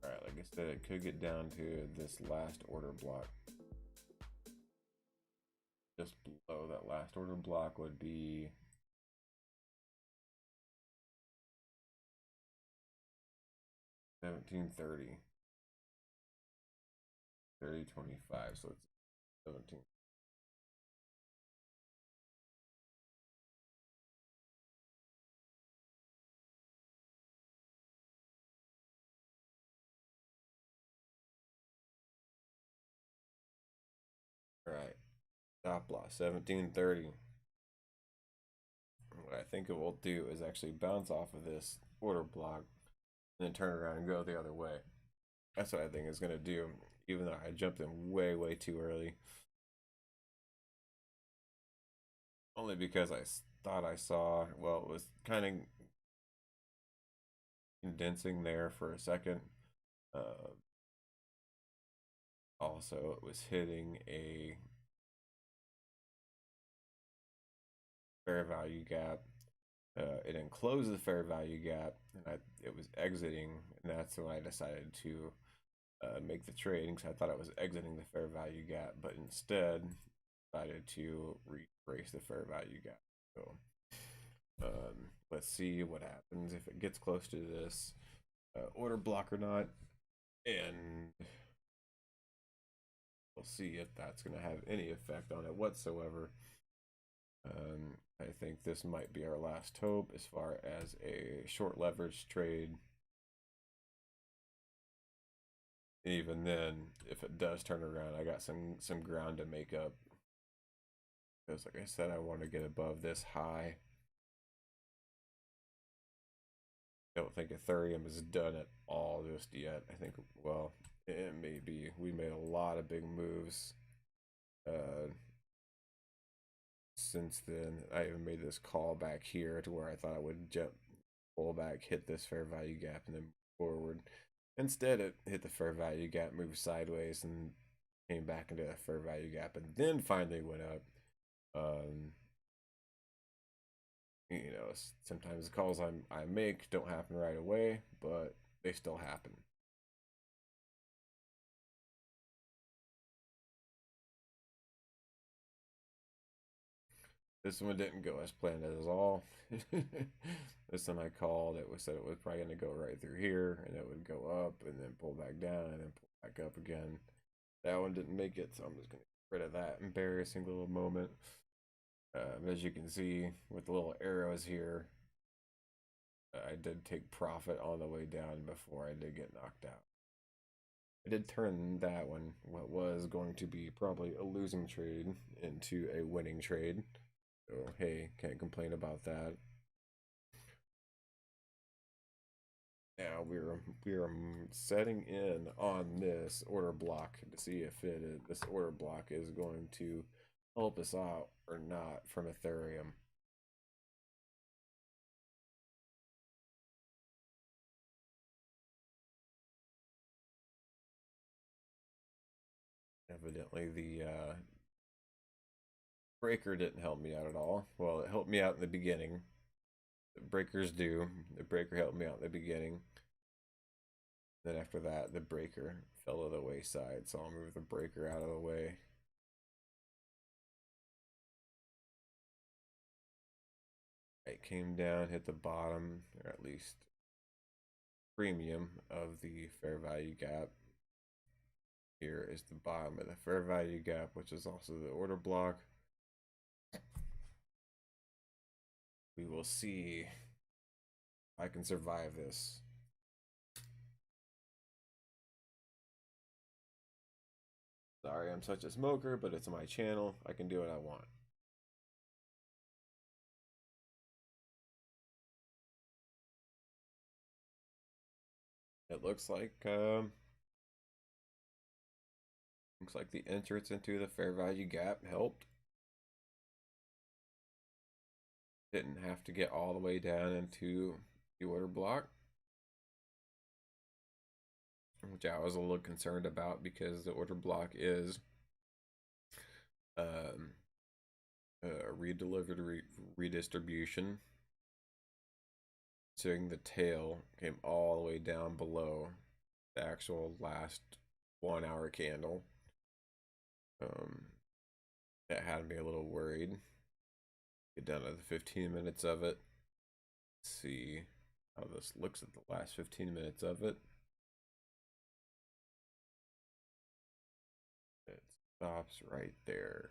Alright, like I said, it could get down to this last order block. Just below that last order block would be 1730. 3025, so it's 17. All right, stop loss 1730. What I think it will do is actually bounce off of this order block and then turn around and go the other way. That's what I think it's gonna do, even though I jumped in way too early. Only because I thought I saw, well, it was kind of condensing there for a second. Uh, Also, it was hitting a fair value gap. It enclosed the fair value gap, and it was exiting, and that's when I decided to make the trade because I thought it was exiting the fair value gap, but instead decided to retrace the fair value gap. So let's see what happens if it gets close to this order block or not, and we'll see if that's going to have any effect on it whatsoever. I think this might be our last hope as far as a short leverage trade. Even then, if it does turn around, I got some ground to make up. Because like I said, I want to get above this high. I don't think Ethereum is done at all just yet. I think, well, it may be. We made a lot of big moves since then. I even made this call back here to where I thought I would jump, pull back, hit this fair value gap, and then move forward. Instead, it hit the fair value gap, moved sideways, and came back into the fair value gap, and then finally went up. You know, sometimes the calls I make don't happen right away, but they still happen. This one didn't go as planned at all. This one I called, it was said it was probably going to go right through here, and it would go up, and then pull back down, and then pull back up again. That one didn't make it, so I'm just going to get rid of that embarrassing little moment. As you can see, with the little arrows here, I did take profit on the way down before I did get knocked out. I did turn that one, what was going to be probably a losing trade, into a winning trade. So hey, can't complain about that. Now we're setting in on this order block to see if this order block is going to help us out or not from Ethereum. Evidently the breaker didn't help me out at all. Well, it helped me out in the beginning. The breakers do. The breaker helped me out in the beginning. Then after that, the breaker fell to the wayside, so I'll move the breaker out of the way. It came down, hit the bottom, or at least premium of the fair value gap. Here is the bottom of the fair value gap, which is also the order block. We will see if I can survive this. Sorry, I'm such a smoker, but it's my channel. I can do what I want. It looks like the entrance into the fair value gap helped. Didn't have to get all the way down into the order block, which I was a little concerned about because the order block is redelivered redistribution. Seeing the tail came all the way down below the actual last 1 hour candle. That had me a little worried. Get down to the 15 minutes of it. Let's see how this looks at the last 15 minutes of it. It stops right there.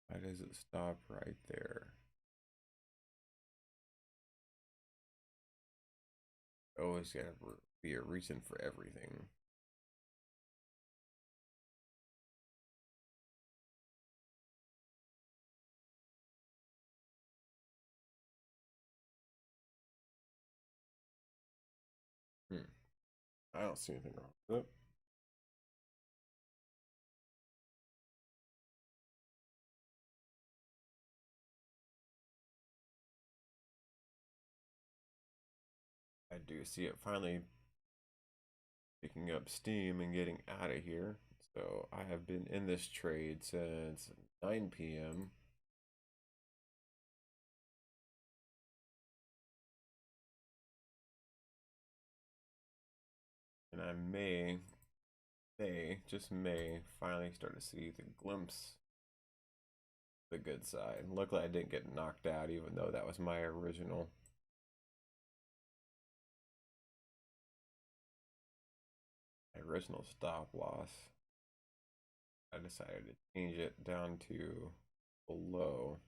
Why does it stop right there? Always gotta be a reason for everything. I don't see anything wrong with it. I do see it finally picking up steam and getting out of here. So I have been in this trade since 9 p.m. And I just may finally start to see the glimpse of the good side. Luckily I didn't get knocked out, even though that was my original stop loss. I decided to change it down to below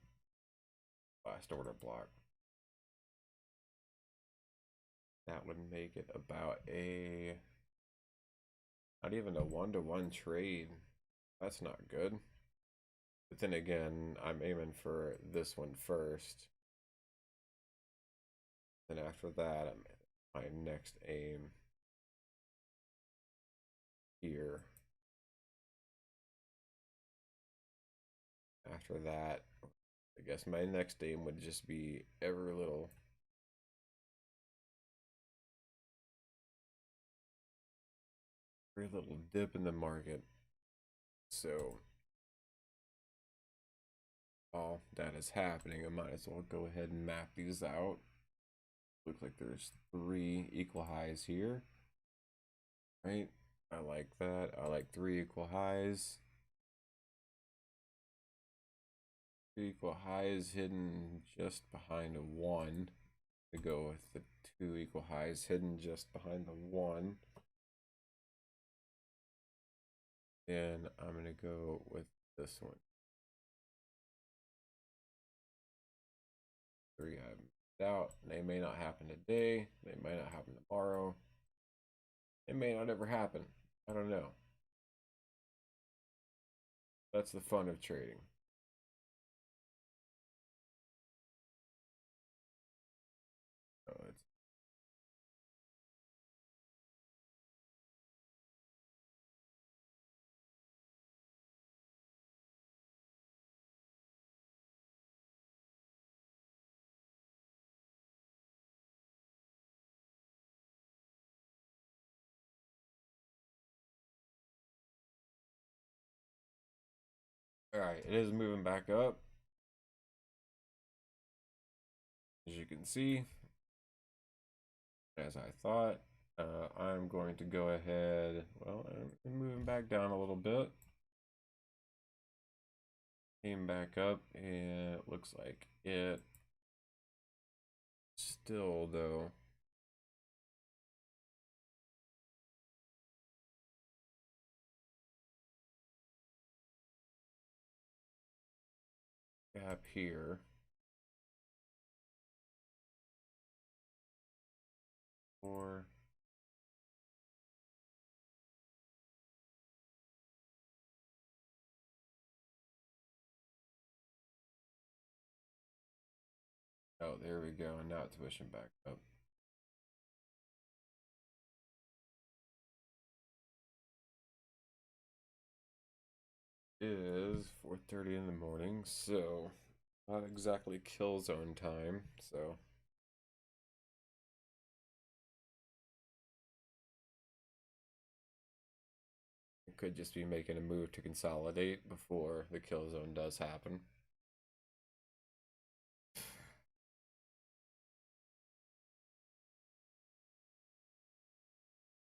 last order block. That would make it about a, not even a 1-to-1 trade. That's not good. But then again, I'm aiming for this one first. Then after that, my next aim here. After that, I guess my next aim would just be every little dip in the market. So while that is happening, I might as well go ahead and map these out. Looks like there's 3 equal highs here, right? I like that. I like 3 equal highs. 3 equal highs hidden just behind a 1. To go with the 2 equal highs hidden just behind the 1. And I'm going to go with this one. 3 I missed out. They may not happen today. They may not happen tomorrow. It may not ever happen. I don't know. That's the fun of trading. Oh, it's all right. It is moving back up, as you can see, as I thought. I'm going to go ahead. Well, I'm moving back down a little bit. Came back up, and it looks like it still, though, gap here. Or oh, there we go. And now it's pushing back up. It is 4:30 in the morning, so not exactly kill zone time. So it could just be making a move to consolidate before the kill zone does happen.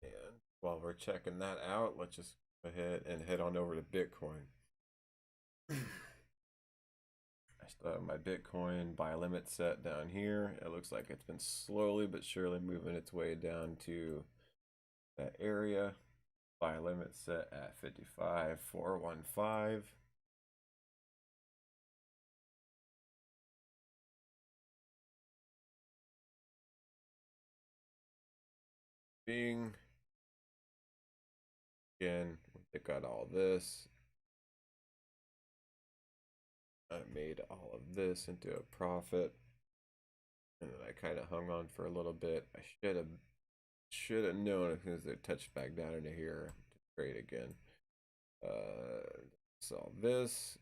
And while we're checking that out, let's just go ahead and head on over to Bitcoin. I still have my Bitcoin buy limit set down here. It looks like it's been slowly but surely moving its way down to that area. Buy limit set at 55,415. Being again, we got all this. I made all of this into a profit, and then I kind of hung on for a little bit. I should have known as soon as it touched back down into here to trade again. So this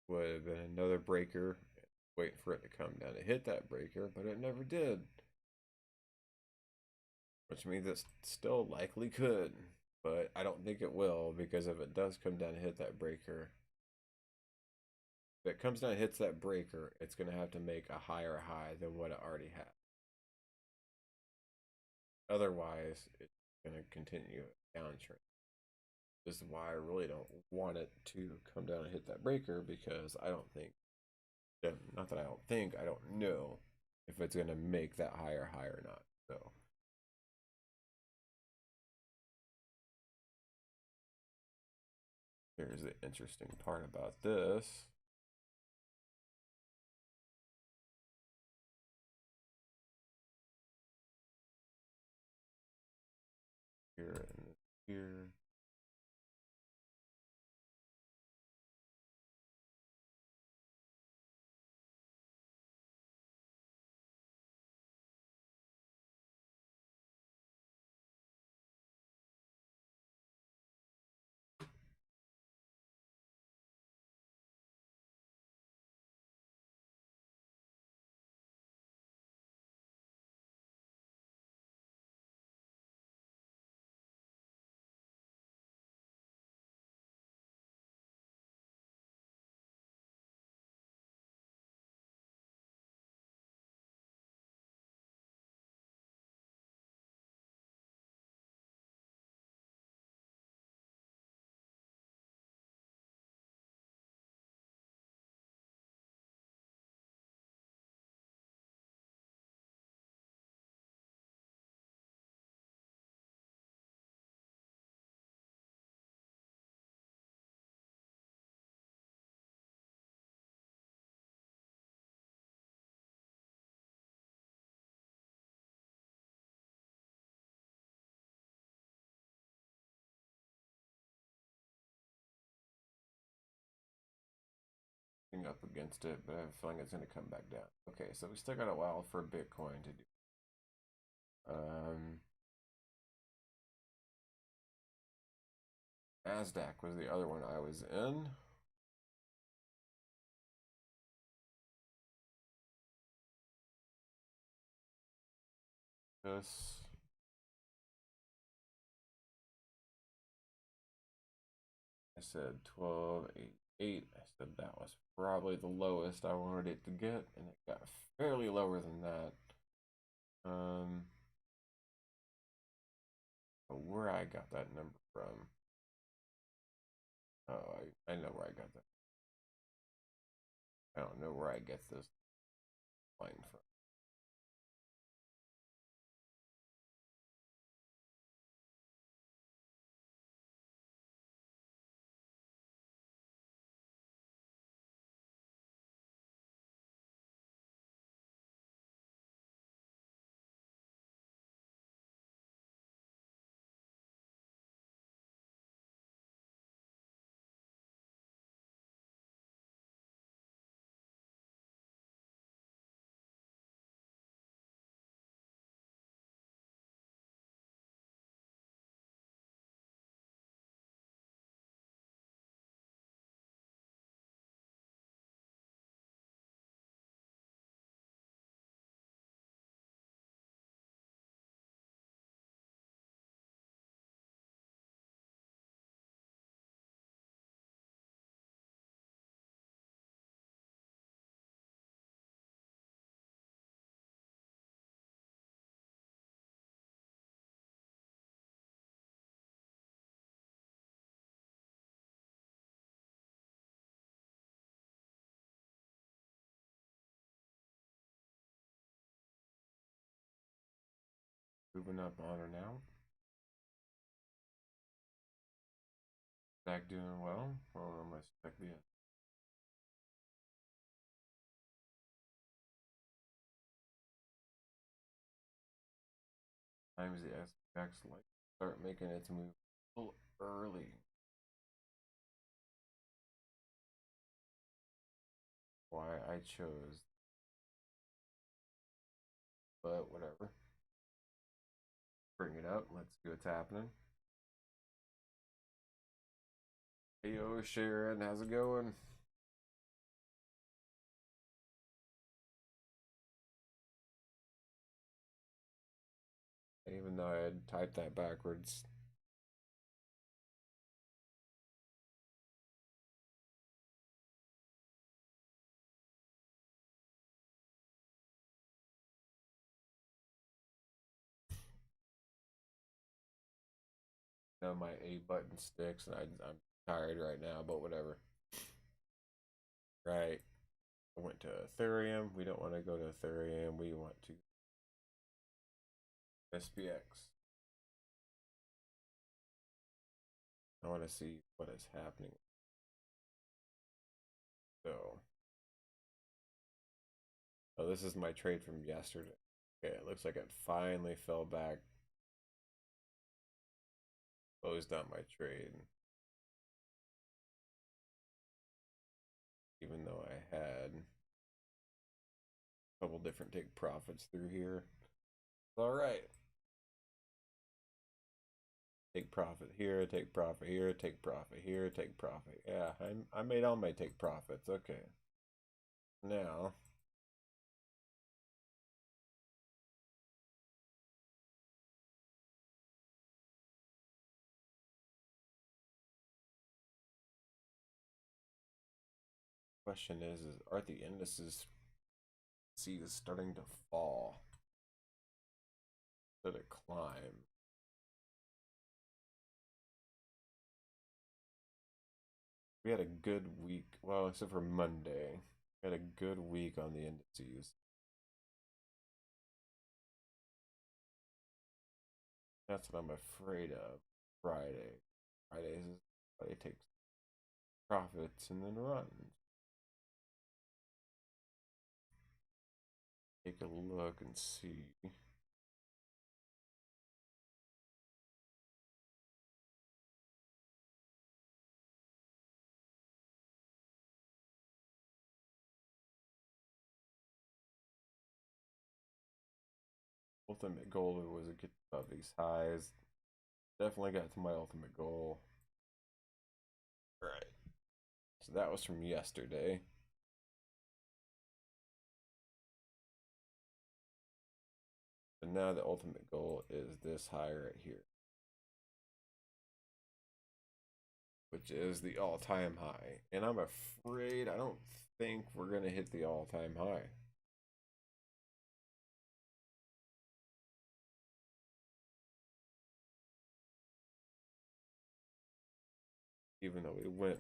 would have been another breaker. Wait for it to come down to hit that breaker, but it never did. which means it still likely could, but I don't think it will, because if it does come down and hit that breaker, if it comes down and hits that breaker, it's going to have to make a higher high than what it already had. Otherwise, it's going to continue downtrend. This is why I really don't want it to come down and hit that breaker, because I don't think, not that I don't think, I don't know if it's going to make that higher high or not. So here's the interesting part about this. Here and here. Up against it, but I have a feeling it's going to come back down. Okay, so we still got a while for Bitcoin to do. NASDAQ was the other one I was in. This. I said 12.88. I said that was probably the lowest I wanted it to get, and it got fairly lower than that. Where I got that number from. Oh, I know where I got that. I don't know where I get this line from. Moving up on her now. Stack doing well. Hold on, my stack the times the SPX like start making its move a little early. Why I chose, but whatever. Bring it up. Let's see what's happening. Hey yo, Sharon, how's it going? I even even though I had typed that backwards. Now my A button sticks, and I'm tired right now, but whatever. Right. I went to Ethereum. We don't want to go to Ethereum. We want to SPX. I want to see what is happening. So, oh, this is my trade from yesterday. Okay, it looks like it finally fell back. Closed out my trade. Even though I had a couple different take profits through here. All right. Take profit here, take profit here, take profit here, take profit. Yeah, I made all my take profits. Okay. Now, question is are the indices starting to fall? To climb? We had a good week. Well, except for Monday. We had a good week on the indices. That's what I'm afraid of. Friday. Friday takes profits and then runs. Take a look and see. Ultimate goal was to get above these highs. Definitely got to my ultimate goal. All right. So that was from yesterday. And now the ultimate goal is this high right here, which is the all-time high. And I'm afraid I don't think we're going to hit the all-time high. Even though it went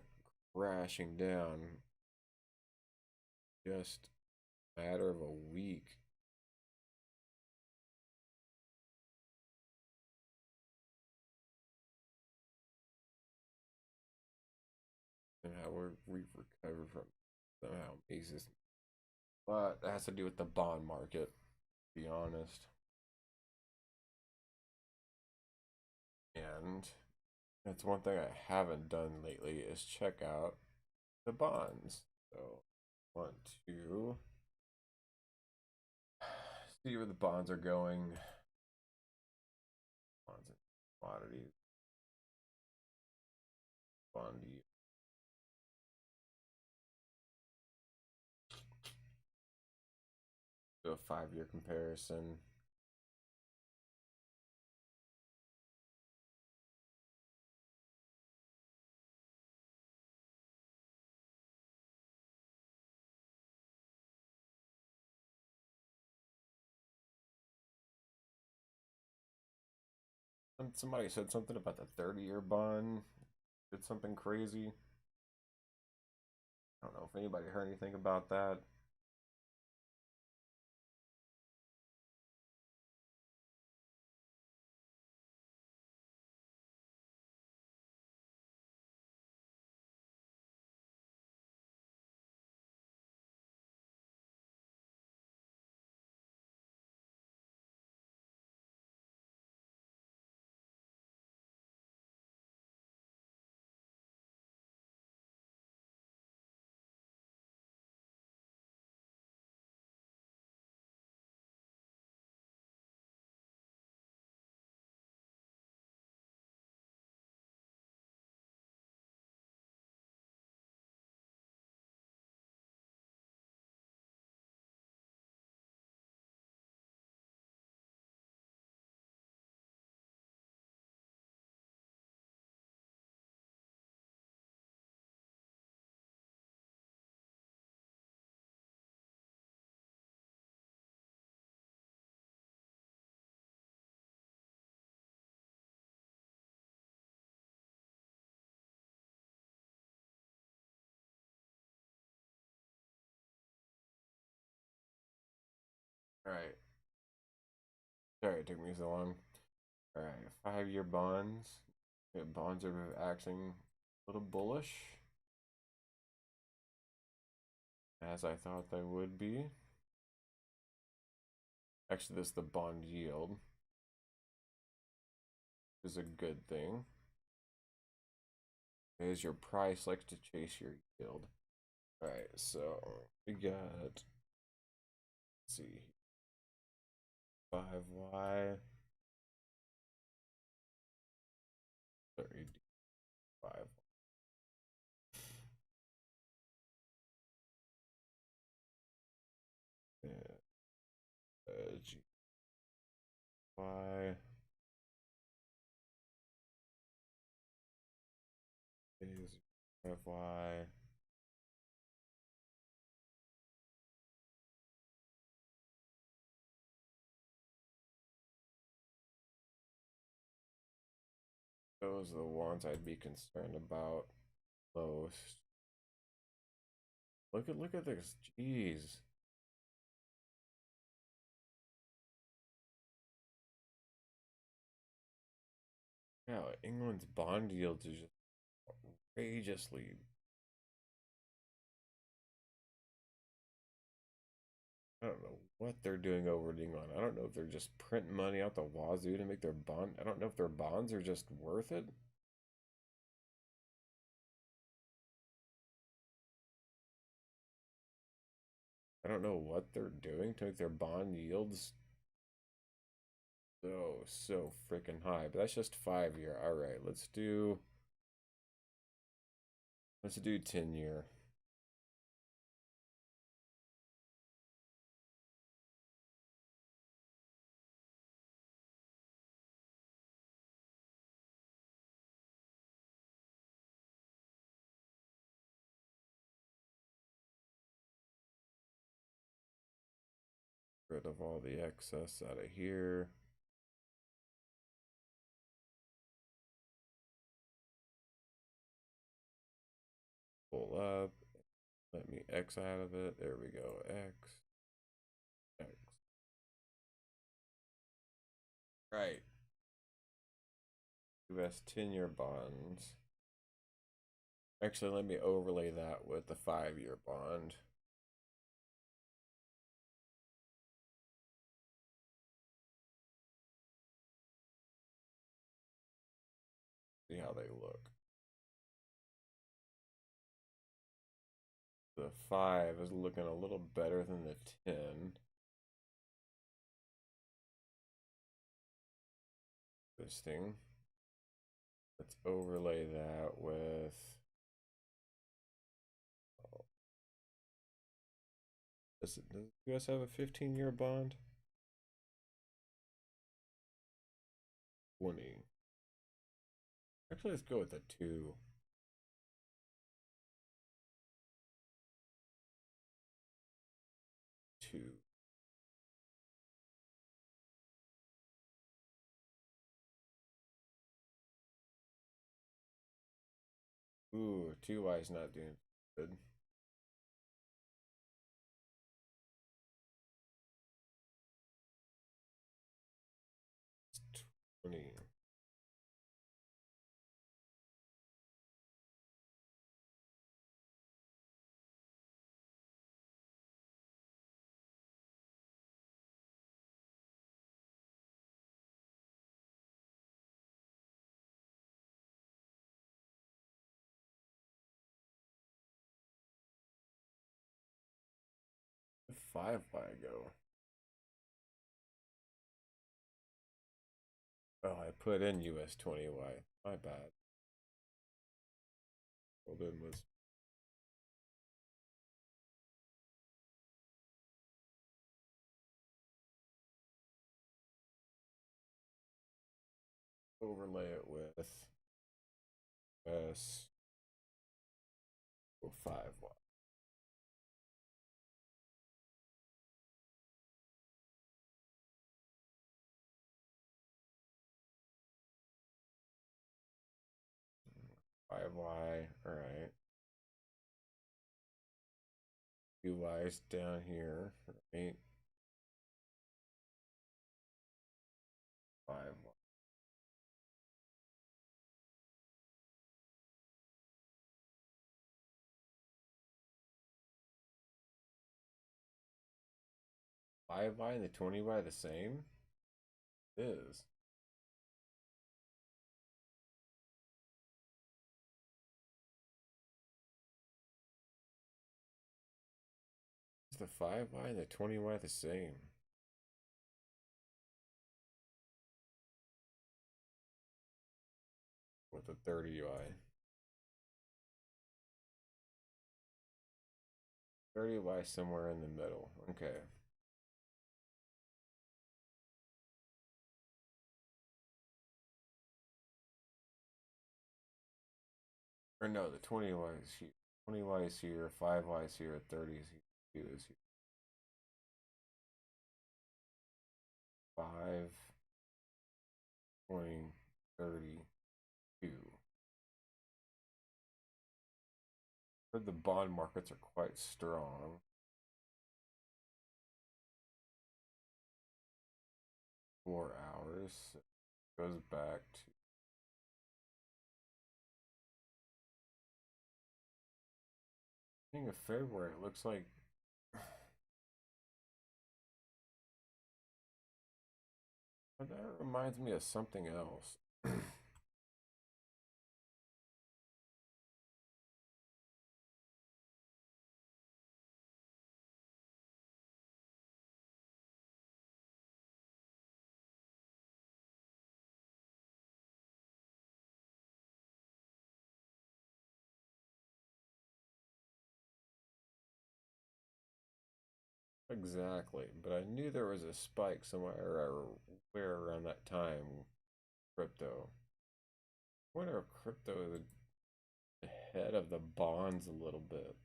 crashing down just a matter of a week. And how we've recovered from somehow amazes. But that has to do with the bond market, to be honest. And that's one thing I haven't done lately is check out the bonds. So I want to see where the bonds are going. Bonds and commodities. Bond yield. Do a 5-year comparison. And somebody said something about the 30-year bond. Did something crazy. I don't know if anybody heard anything about that. All right. Sorry it took me so long. All right, 5-year bonds. Yeah, bonds are acting a little bullish, as I thought they would be. Actually, this is the bond yield, which is a good thing. As your price likes to chase your yield. All right, so we got, let's see, 5Y, 35. GY is FY. Those are the ones I'd be concerned about most. Look at this. Jeez. Yeah, England's bond yields is just outrageously. I don't know what they're doing over in England. I don't know if they're just printing money out the wazoo to make their bond. I don't know if their bonds are just worth it. I don't know what they're doing to make their bond yields so freaking high. But that's just 5-year. All right, let's do 10-year. Rid of all the excess out of here. Pull up. Let me X out of it. There we go. X. X. Right. US 10-year bonds. Actually, let me overlay that with the 5-year bond. See how they look. The 5 is looking a little better than the 10. Interesting. Let's overlay that with. Does the US have a 15-year bond? 20. Actually, let's go with the 2. 2. Ooh, 2Y is not doing good. It's 20. 5Y go. Oh, I put in US 20Y. My bad. Well, then was overlay it with S 5Y. Five Y. All right. 2Y's down here. Right. 5Y and the 20Y the same? It is. Is the 5Y and the 20Y the same? With the 30Y. 30Y somewhere in the middle. Okay. Or no, the 20Y is here. 20Y is here, 5Y is here, 30 is here, 2 is here. 5, 20, 32. But the bond markets are quite strong. 4 hours. Goes back to beginning of February. It looks like but that reminds me of something else. Exactly, but I knew there was a spike somewhere around that time. Crypto. I wonder if crypto is ahead of the bonds a little bit,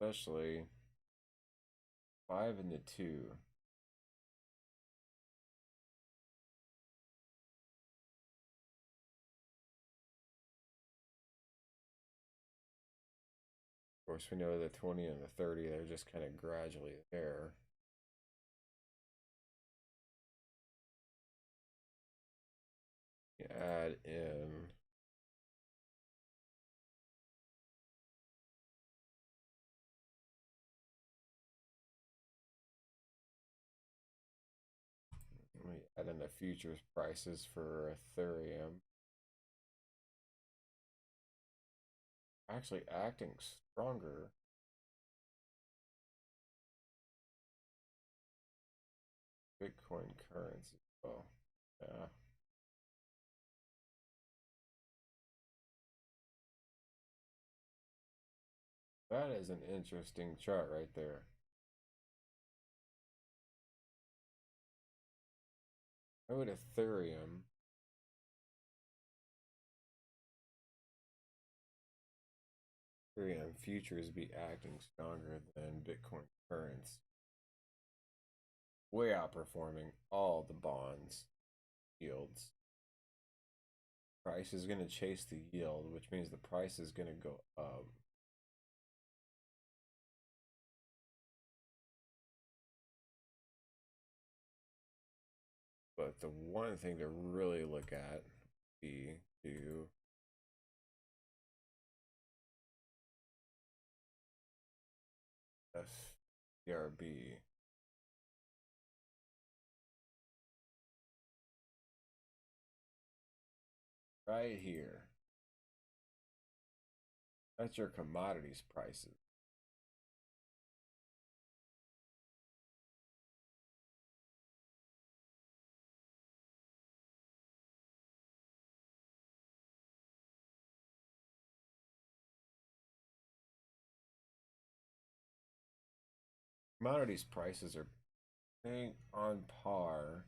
especially 5 and the 2. Of course, we know the 20 and the 30, they're just kind of gradually there. You add in let me add in the futures prices for Ethereum. Actually acting stronger. Bitcoin currency. Oh, yeah. That is an interesting chart right there. How would Ethereum futures be acting stronger than Bitcoin currency? Way outperforming all the bonds yields. Price is going to chase the yield, which means the price is going to go up. But the one thing to really look at be to FBRB. Right here. That's your commodities prices. Commodities prices are staying on par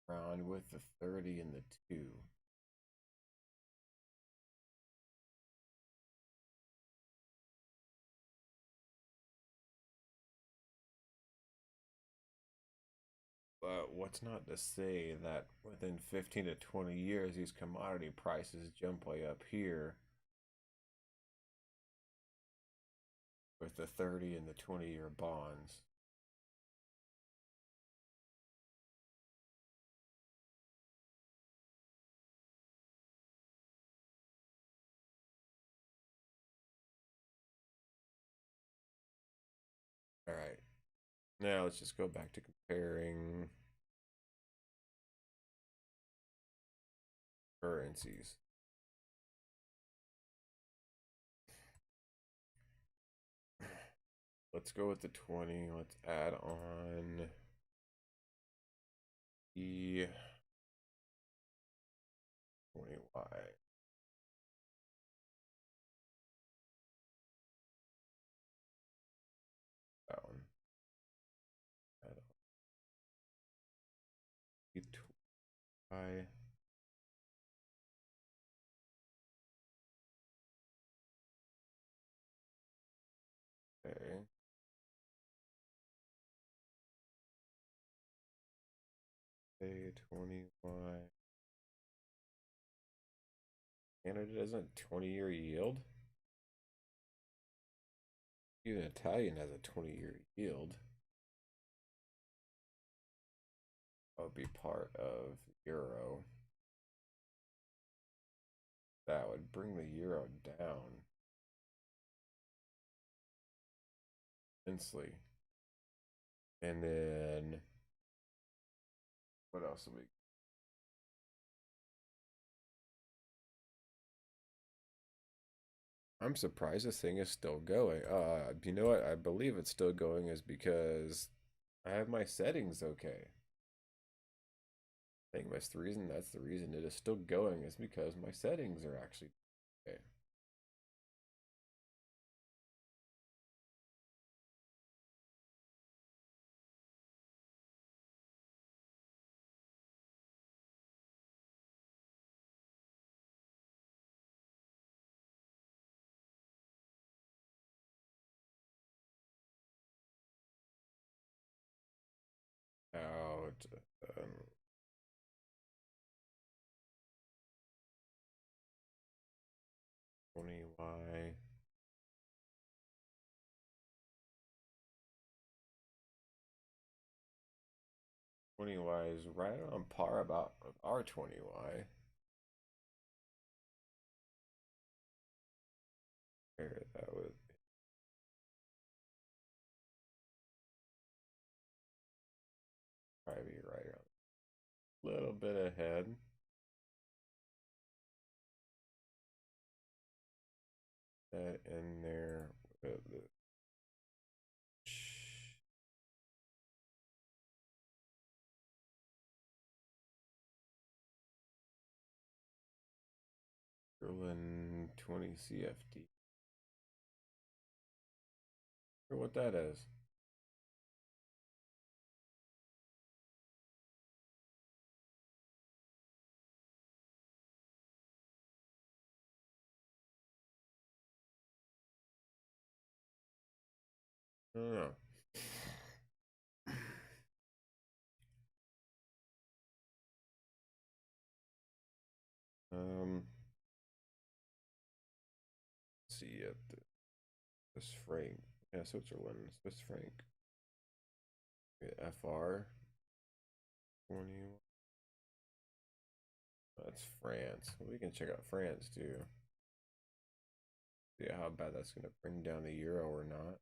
around with the 30 and the 2. But what's not to say that within 15 to 20 years, these commodity prices jump way up here with the 30 and the 20-year bonds. All right. Now let's just go back to comparing currencies. Let's go with the 20. Let's add on the 20Y. That one. Add on the 20Y. Okay. A20Y. Canada doesn't 20-year yield. Even Italian has a 20-year yield. That would be part of Euro. That would bring the Euro down immensely. And then what else do we? I'm surprised this thing is still going. You know what? I believe it's still going is because I have my settings okay. I think that's the reason it is still going is because my settings are actually okay. Out. Um, 20Y. 20Y is right on par about our 20Y. Here, that would probably be right around a little bit ahead. That in there with the Berlin 20 CFD. Or what that is. I don't know. See at the Swiss franc. Yeah, Switzerland, Swiss franc. FR 20. That's France. We can check out France too. See how bad that's gonna bring down the euro or not.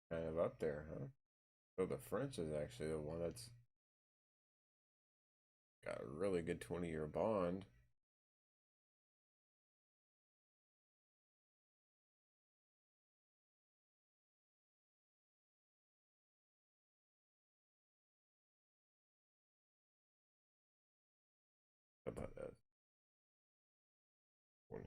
Kind of up there, huh? Oh, the French is actually the one that's got a really good 20-year bond. How about that? 20.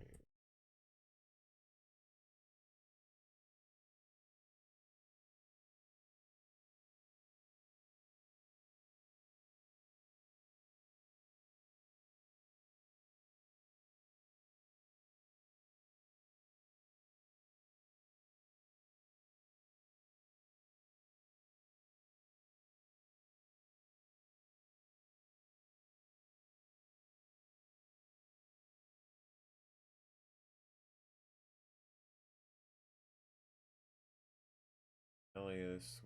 Elias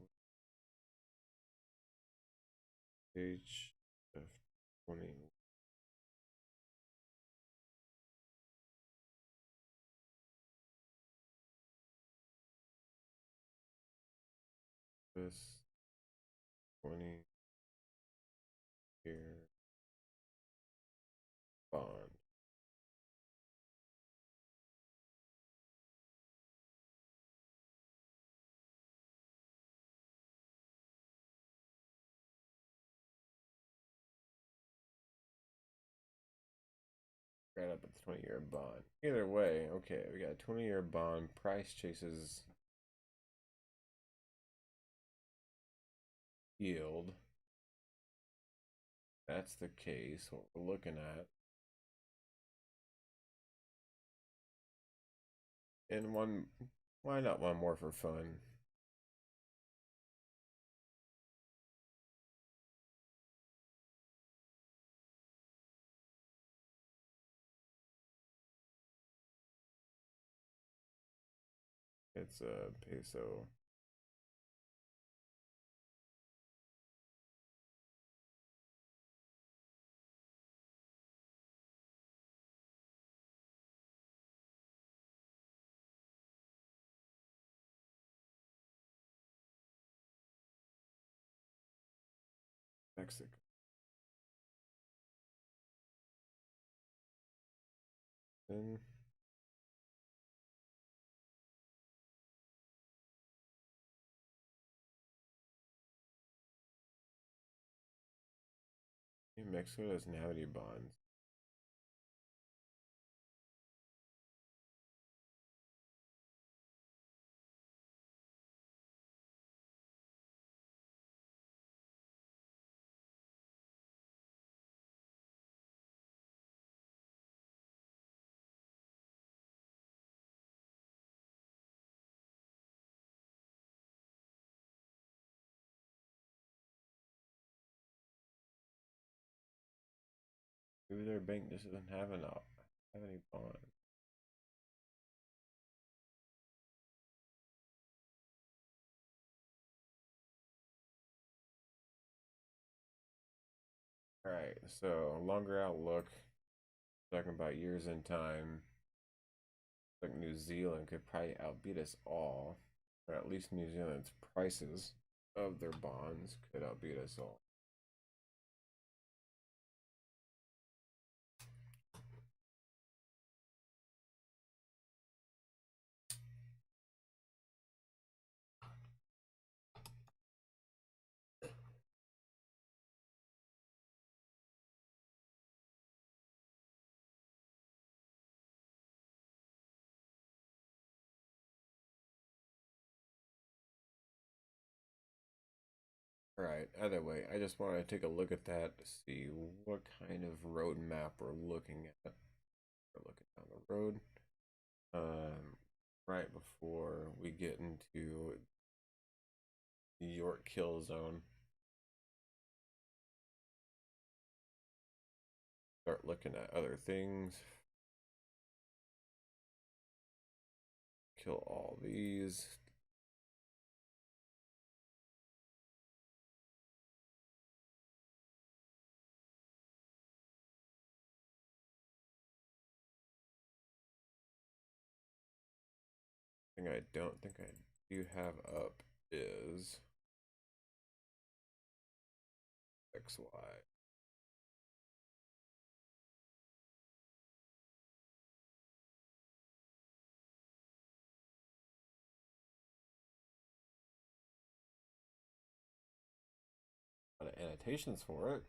Page of 20. This 20-year bond. Right up at the 20-year bond. Either way, okay, we got a 20-year bond. Price chases yield. That's the case, what we're looking at. And one, why not one more for fun? It's a peso. Mexico. Then New Mexico doesn't have any bonds. Maybe their bank just doesn't have any bonds. All right, so longer outlook, talking about years in time. Like New Zealand could probably outbeat us all, or at least New Zealand's prices of their bonds could outbeat us all. All right, either way, I just want to take a look at that to see what kind of roadmap we're looking at. We're looking down the road. Right before we get into New York kill zone. Start looking at other things. Kill all these. Thing I don't think I do have up is XY. Annotations for it.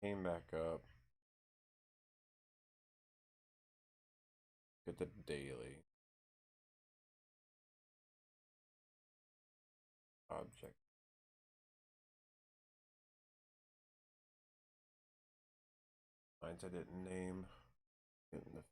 Came back up. Get the daily. Object. Lines I didn't name. Getting the